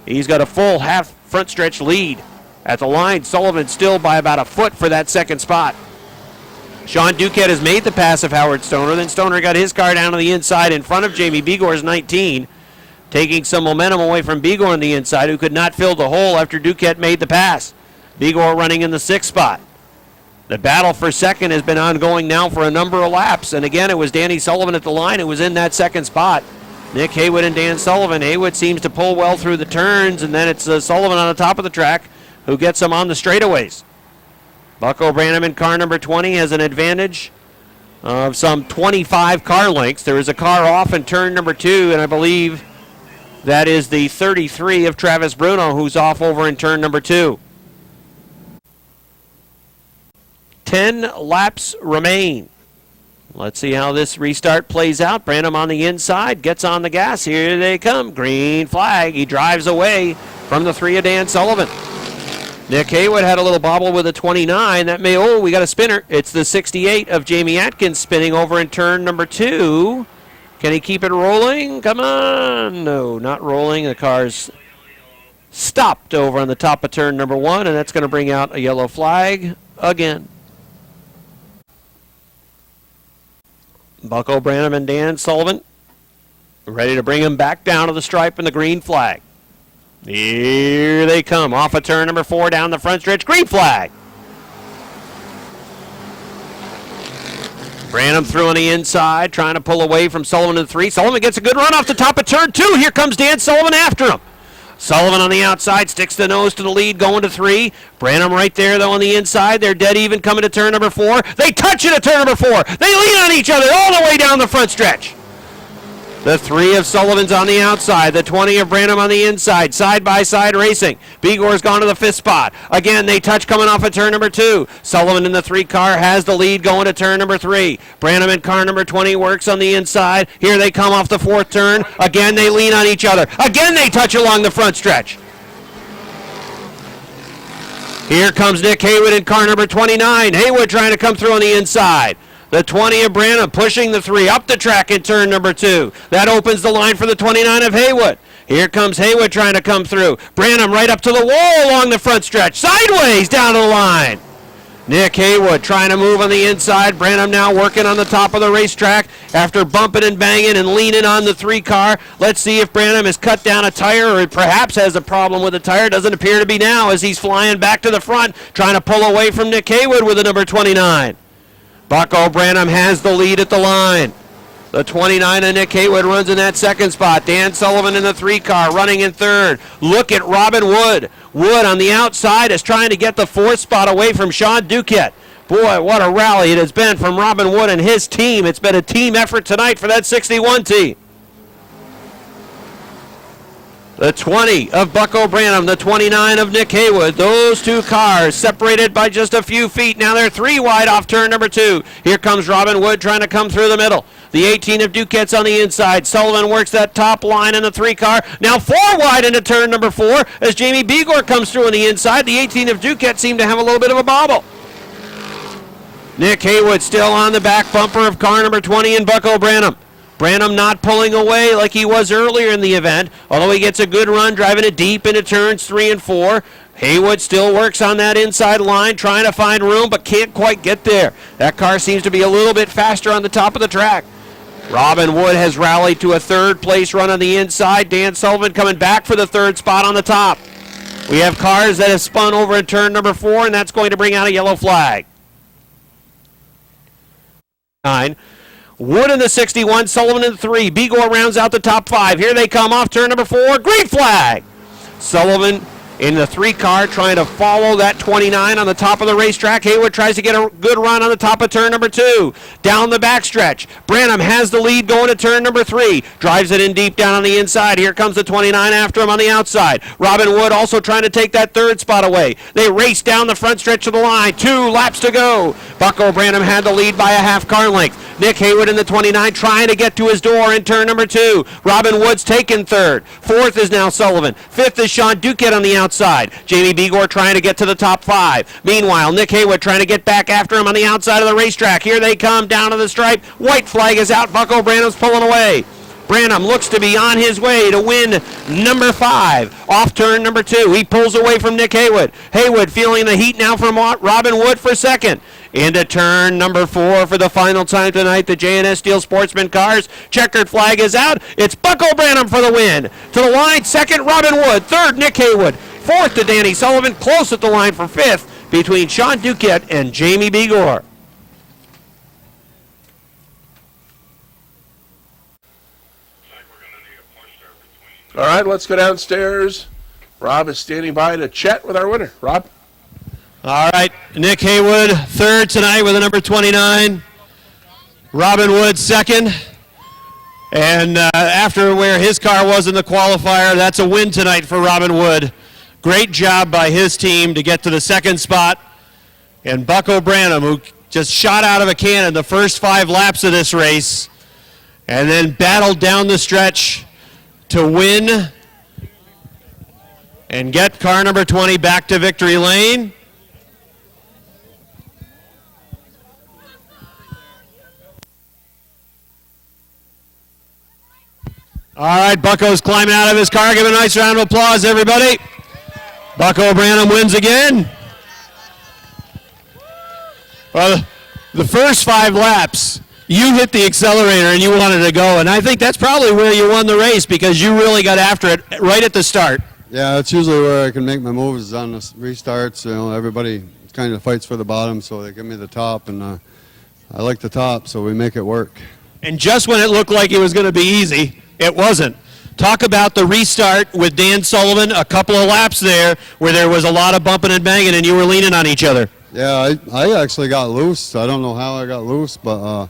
He's got a full half front stretch lead at the line. Sullivan still by about a foot for that 2nd spot. Sean Duquette has made the pass of Howard Stoner. Then Stoner got his car down to the inside in front of Jamie Begor's 19. Taking some momentum away from Begor on the inside, who could not fill the hole after Duquette made the pass. Begor running in the 6th spot. The battle for 2nd has been ongoing now for a number of laps, and again it was Danny Sullivan at the line who was in that 2nd spot. Nick Haywood and Dan Sullivan. Haywood seems to pull well through the turns, and then it's Sullivan on the top of the track who gets him on the straightaways. Bucko Branham in car number 20 has an advantage of some 25 car lengths. There is a car off in turn number 2, and I believe that is the 33 of Travis Bruno, who's off over in turn number 2. 10 laps remain. Let's see how this restart plays out. Branham on the inside, gets on the gas. Here they come. Green flag. He drives away from the 3 of Dan Sullivan. Nick Haywood had a little bobble with a 29. That may, we got a spinner. It's the 68 of Jamie Atkins spinning over in turn number 2. Can he keep it rolling? Come on. No, not rolling. The car's stopped over on the top of turn number 1, and that's going to bring out a yellow flag again. Bucko Branham and Dan Sullivan ready to bring him back down to the stripe and the green flag. Here they come. Off of turn number 4 down the front stretch. Green flag. Branham through on the inside, trying to pull away from Sullivan in the 3. Sullivan gets a good run off the top of turn 2. Here comes Dan Sullivan after him. Sullivan on the outside, sticks the nose to the lead, going to 3. Branham right there, though, on the inside. They're dead even coming to turn number 4. They touch it at turn number 4. They lean on each other all the way down the front stretch. The 3 of Sullivan's on the outside. The 20 of Branham on the inside. Side-by-side racing. Begor's gone to the 5th spot. Again, they touch coming off of turn number 2. Sullivan in the 3 car has the lead going to turn number 3. Branham in car number 20 works on the inside. Here they come off the 4th turn. Again, they lean on each other. Again, they touch along the front stretch. Here comes Nick Haywood in car number 29. Haywood trying to come through on the inside. The 20 of Branham pushing the 3 up the track in turn number 2. That opens the line for the 29 of Haywood. Here comes Haywood trying to come through. Branham right up to the wall along the front stretch. Sideways down to the line. Nick Haywood trying to move on the inside. Branham now working on the top of the racetrack after bumping and banging and leaning on the 3 car. Let's see if Branham has cut down a tire or perhaps has a problem with the tire. Doesn't appear to be now as he's flying back to the front, trying to pull away from Nick Haywood with the number 29. Bucko Branham has the lead at the line. The 29 of Nick Haywood runs in that second spot. Dan Sullivan in the 3 car running in third. Look at Robin Wood. Wood on the outside is trying to get the 4th spot away from Sean Duquette. Boy, what a rally it has been from Robin Wood and his team. It's been a team effort tonight for that 61 team. The 20 of Bucko Branham, the 29 of Nick Haywood. Those 2 cars separated by just a few feet. Now they're 3 wide off turn number 2. Here comes Robin Wood trying to come through the middle. The 18 of Duquette's on the inside. Sullivan works that top line in the 3 car. Now 4 wide into turn number 4 as Jamie Begor comes through on the inside. The 18 of Duquette seemed to have a little bit of a bobble. Nick Haywood still on the back bumper of car number 20 in Bucko Branham. Branham not pulling away like he was earlier in the event, although he gets a good run driving it deep into turns 3 and 4. Haywood still works on that inside line, trying to find room, but can't quite get there. That car seems to be a little bit faster on the top of the track. Robin Wood has rallied to a 3rd place run on the inside. Dan Sullivan coming back for the 3rd spot on the top. We have cars that have spun over in turn number 4, and that's going to bring out a yellow flag. 9. Wood in the 61, Sullivan in the 3. Begor rounds out the top 5. Here they come off turn number 4. Green flag! Sullivan in the 3 car trying to follow that 29 on the top of the racetrack. Haywood tries to get a good run on the top of turn number 2. Down the backstretch. Branham has the lead going to turn number 3. Drives it in deep down on the inside. Here comes the 29 after him on the outside. Robin Wood also trying to take that 3rd spot away. They race down the front stretch of the line. 2 laps to go. Bucko Branham had the lead by a half car length. Nick Haywood in the 29 trying to get to his door in turn number 2. Robin Wood's taken 3rd. 4th is now Sullivan. 5th is Sean Duquette on the outside. Jamie Begor trying to get to the top 5. Meanwhile, Nick Haywood trying to get back after him on the outside of the racetrack. Here they come down to the stripe. White flag is out. Bucko Branham's pulling away. Branham looks to be on his way to win number 5 off turn number 2. He pulls away from Nick Haywood. Haywood feeling the heat now from Robin Wood for 2nd. Into turn number 4 for the final time tonight. The J&S Steel Sportsman cars. Checkered flag is out. It's Bucko Branham for the win. To the line, 2nd, Robin Wood. 3rd, Nick Haywood. 4th to Danny Sullivan. Close at the line for 5th between Sean Duquette and Jamie Begor. All right, let's go downstairs. Rob is standing by to chat with our winner. Rob? All right, Nick Haywood, 3rd tonight with a number 29. Robin Wood, 2nd. And after where his car was in the qualifier, that's a win tonight for Robin Wood. Great job by his team to get to the 2nd spot. And Bucko Branham, who just shot out of a cannon the first 5 laps of this race, and then battled down the stretch to win and get car number 20 back to victory lane. All right, Bucko's climbing out of his car. Give a nice round of applause, everybody. Bucko Branham wins again. Well, the first 5 laps, you hit the accelerator and you wanted to go, and I think that's probably where you won the race because you really got after it right at the start. Yeah, that's usually where I can make my moves on the restarts. You know, everybody kind of fights for the bottom, so they give me the top, and I like the top, so we make it work. And just when it looked like it was going to be easy, it wasn't. Talk about the restart with Dan Sullivan, a couple of laps there where there was a lot of bumping and banging and you were leaning on each other. Yeah, I actually got loose. I don't know how I got loose, but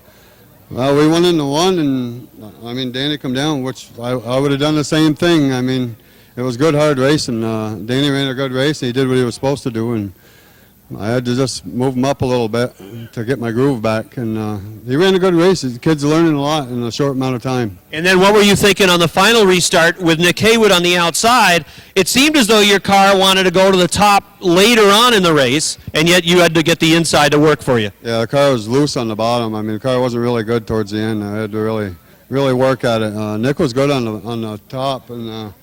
well, we went into one, and I mean, Danny come down, which I would have done the same thing. I mean, it was good, hard racing. Danny ran a good race, and he did what he was supposed to do, and I had to just move him up a little bit to get my groove back, and he ran a good race. The kid's learning a lot in a short amount of time. And then what were you thinking on the final restart with Nick Haywood on the outside? It seemed as though your car wanted to go to the top later on in the race, and yet you had to get the inside to work for you. Yeah, the car was loose on the bottom. I mean, the car wasn't really good towards the end. I had to really work at it. Nick was good on the top, and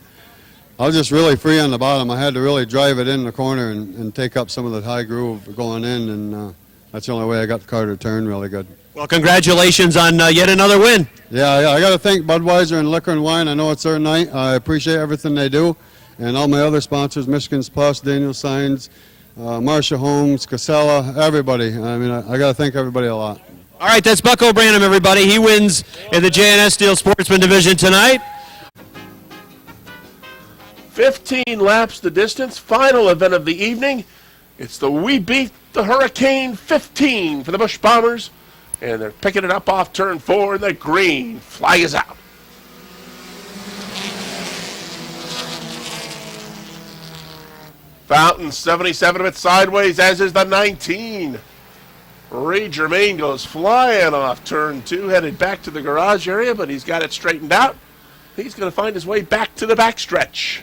I was just really free on the bottom. I had to really drive it in the corner and take up some of the high groove going in, and that's the only way I got the car to turn really good. Well, congratulations on yet another win. Yeah, I got to thank Budweiser and Liquor and Wine. I know it's their night. I appreciate everything they do. And all my other sponsors, Michigan's Plus, Daniel Signs, Marcia Holmes, Casella, everybody. I mean, I got to thank everybody a lot. All right, that's Bucko Branham, everybody. He wins in the JNS Steel Sportsman Division tonight. 15 laps the distance, final event of the evening. It's the We Beat the Hurricane 15 for the Busch Bombers. And they're picking it up off turn 4, and the green flag is out. Fountain, 77 of it sideways, as is the 19. Ray Germain goes flying off turn 2, headed back to the garage area, but he's got it straightened out. He's going to find his way back to the backstretch.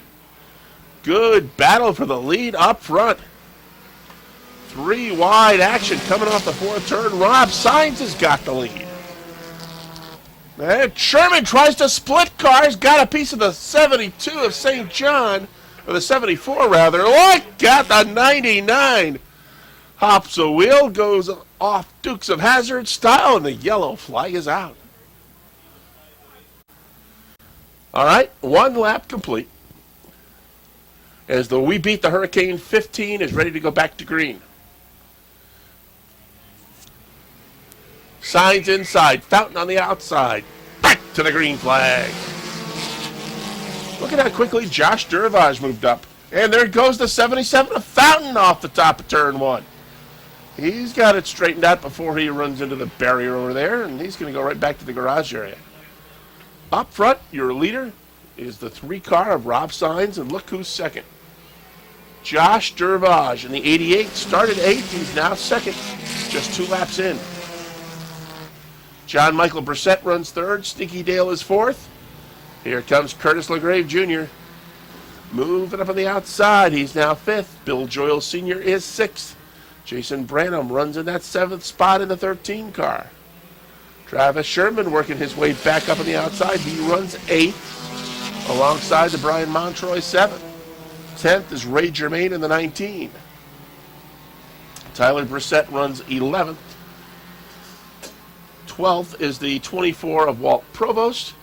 Good battle for the lead up front. 3 wide action coming off the 4th turn. Rob Sainz has got the lead. And Sherman tries to split cars, got a piece of the 72 of St. John, or the 74 rather. Look at the 99. Hops a wheel, goes off Dukes of Hazzard style, and the yellow flag is out. All right, 1 lap complete. As the We Beat the Hurricane 15 is ready to go back to green. Signs inside, Fountain on the outside. Back to the green flag. Look at how quickly Josh Durvage moved up. And there goes the 77 of Fountain off the top of turn 1. He's got it straightened out before he runs into the barrier over there, and he's going to go right back to the garage area. Up front, your leader is the 3 car of Rob Sainz, and look who's second. Josh Durvage in the 88 started 8th. He's now second, just 2 laps in. John Michael Brissett runs 3rd. Stinky Dale is 4th. Here comes Curtis LaGrave Jr. Moving up on the outside. He's now 5th. Bill Joyle Sr. is 6th. Jason Branham runs in that 7th spot in the 13 car. Travis Sherman working his way back up on the outside. He runs 8th alongside the Brian Montroy 7th. 10th is Ray Germain in the 19. Tyler Brissett runs 11th. 12th is the 24 of Walt Provost.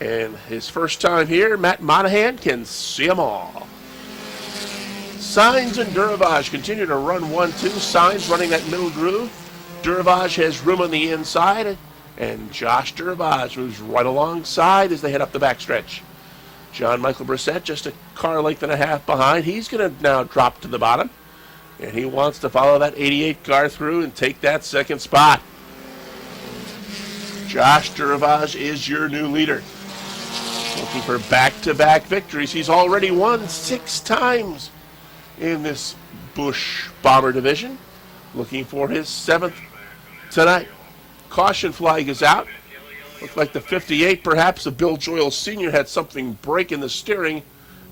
And his first time here, Matt Monahan can see them all. Signs and Durvage continue to run 1-2. Signs running that middle groove. Durvage has room on the inside. And Josh Durvage moves right alongside as they head up the backstretch. John Michael Brissett just a car length and a half behind. He's going to now drop to the bottom. And he wants to follow that 88 car through and take that 2nd spot. Josh Durvage is your new leader. Looking for back-to-back victories. He's already won 6 times in this Busch Bomber division. Looking for his 7th tonight. Caution flag is out. Looked like the 58, perhaps, of Bill Joyle Sr. had something break in the steering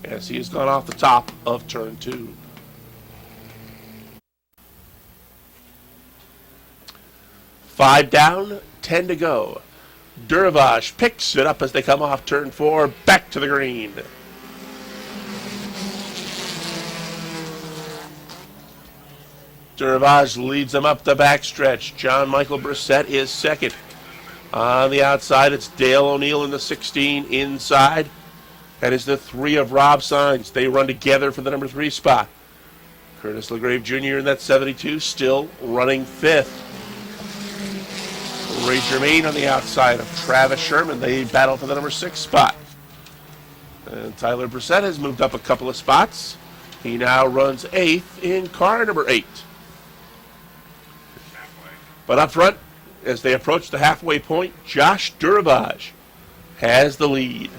as he has gone off the top of turn 2. Five down, 10 to go. Durvage picks it up as they come off turn 4, back to the green. Durvage leads them up the backstretch. John Michael Brissett is second. On the outside, it's Dale O'Neill in the 16 inside. That is the 3 of Rob Sainz. They run together for the number 3 spot. Curtis LaGrave Jr. in that 72, still running 5th. Ray Germain on the outside of Travis Sherman. They battle for the number 6 spot. And Tyler Brissett has moved up a couple of spots. He now runs 8th in car number 8. But up front, as they approach the halfway point, Josh Durvage has the lead.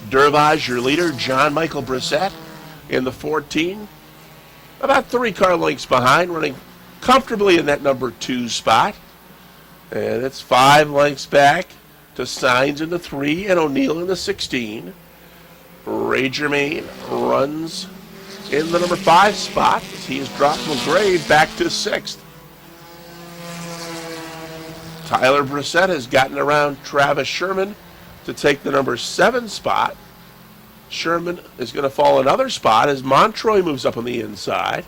Durvage, your leader, John Michael Brissett in the 14. About 3 car lengths behind, running comfortably in that number 2 spot. And it's 5 lengths back to Signs in the 3 and O'Neill in the 16. Ray Germain runs in the number 5 spot as he has dropped LaGrave back to 6th. Tyler Brissett has gotten around Travis Sherman to take the number 7 spot. Sherman is going to fall another spot as Montroy moves up on the inside.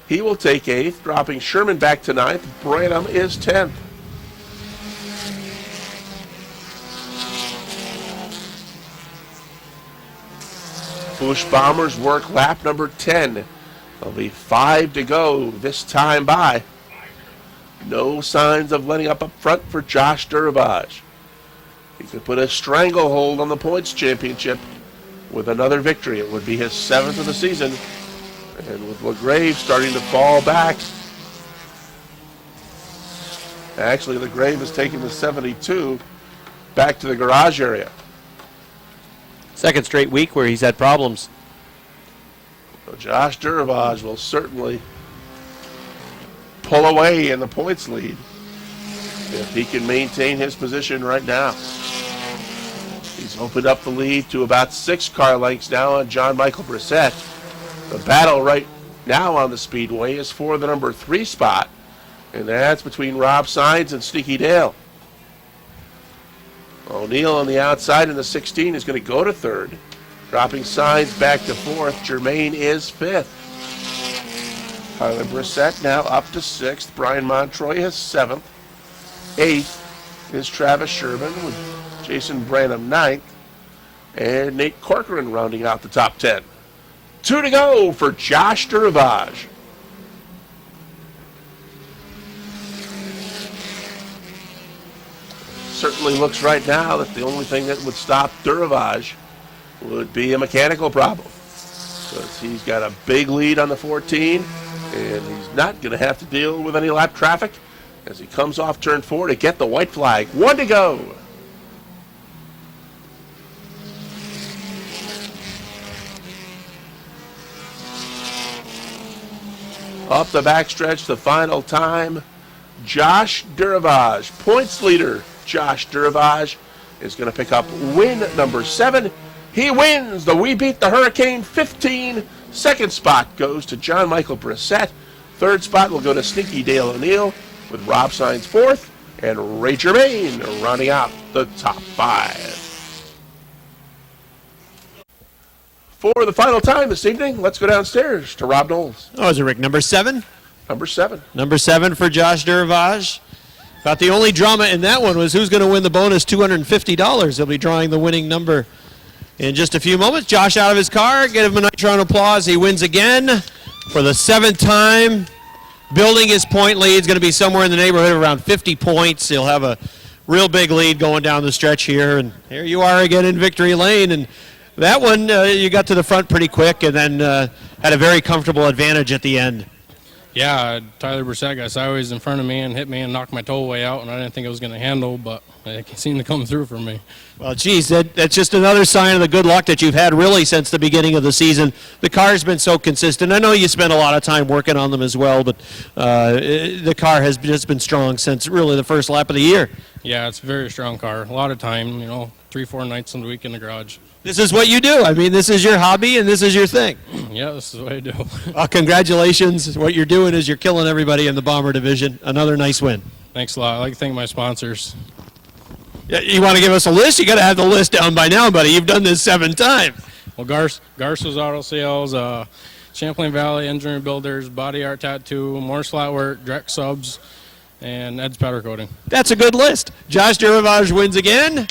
He will take 8th, dropping Sherman back to 9th. Branham is 10th. Bush Bombers work lap number 10. There'll be 5 to go this time by. No signs of letting up front for Josh Duravage. He could put a stranglehold on the points championship with another victory. It would be his 7th of the season. And with LaGrave starting to fall back. Actually, LaGrave is taking the 72 back to the garage area. Second straight week where he's had problems. So Josh Duravage will certainly pull away in the points lead if he can maintain his position right now. He's opened up the lead to about 6 car lengths now on John Michael Brissett. The battle right now on the Speedway is for the number 3 spot, and that's between Rob Saenz and Sneaky Dale. O'Neill on the outside in the 16 is going to go to 3rd. Dropping Saenz back to 4th. Germain is 5th. Tyler Brissett now up to 6th. Brian Montroy is 7th. 8th is Travis Sherman with Jason Branham 9th. And Nate Corcoran rounding out the top 10. 2 to go for Josh Duravage. Certainly looks right now that the only thing that would stop Duravage would be a mechanical problem. Because he's got a big lead on the 14, and he's not going to have to deal with any lap traffic as he comes off turn 4 to get the white flag. 1 to go. Up the backstretch, the final time. Josh Duravage, points leader. Josh Duravage is going to pick up win number 7. He wins the We Beat the Hurricane 15. Second spot goes to John Michael Brissett. Third spot will go to Sneaky Dale O'Neill with Rob Saenz 4th and Ray Germain rounding out the top 5. For the final time this evening, let's go downstairs to Rob Knowles. Oh, is it Rick? Number 7? Number 7. Number 7 for Josh Duravage. About the only drama in that one was who's going to win the bonus $250. They'll be drawing the winning number in just a few moments. Josh out of his car. Give him a nice round of applause. He wins again for the 7th time. Building his point lead. It's going to be somewhere in the neighborhood of around 50 points. He'll have a real big lead going down the stretch here. And here you are again in victory lane. And that one, you got to the front pretty quick and then had a very comfortable advantage at the end. Yeah, Tyler Brissett got sideways in front of me and hit me and knocked my tollway out, and I didn't think it was going to handle, but it seemed to come through for me. Well, geez, that's just another sign of the good luck that you've had really since the beginning of the season. The car's been so consistent. I know you spent a lot of time working on them as well, but the car has just been strong since really the first lap of the year. Yeah, it's a very strong car. A lot of time, 3-4 nights in the week in the garage. This is what you do. I mean, this is your hobby and this is your thing. Yeah, this is what I do. Congratulations. What you're doing is you're killing everybody in the Bomber division. Another nice win. Thanks a lot. I'd like to thank my sponsors. Yeah, you want to give us a list? You got to have the list down by now, buddy. You've done this 7 times. Well, Garza's Auto Sales, Champlain Valley Engineering Builders, Body Art Tattoo, Morse Flatwork, Drex Subs, and Ed's Powder Coating. That's a good list. Josh Duravage wins again.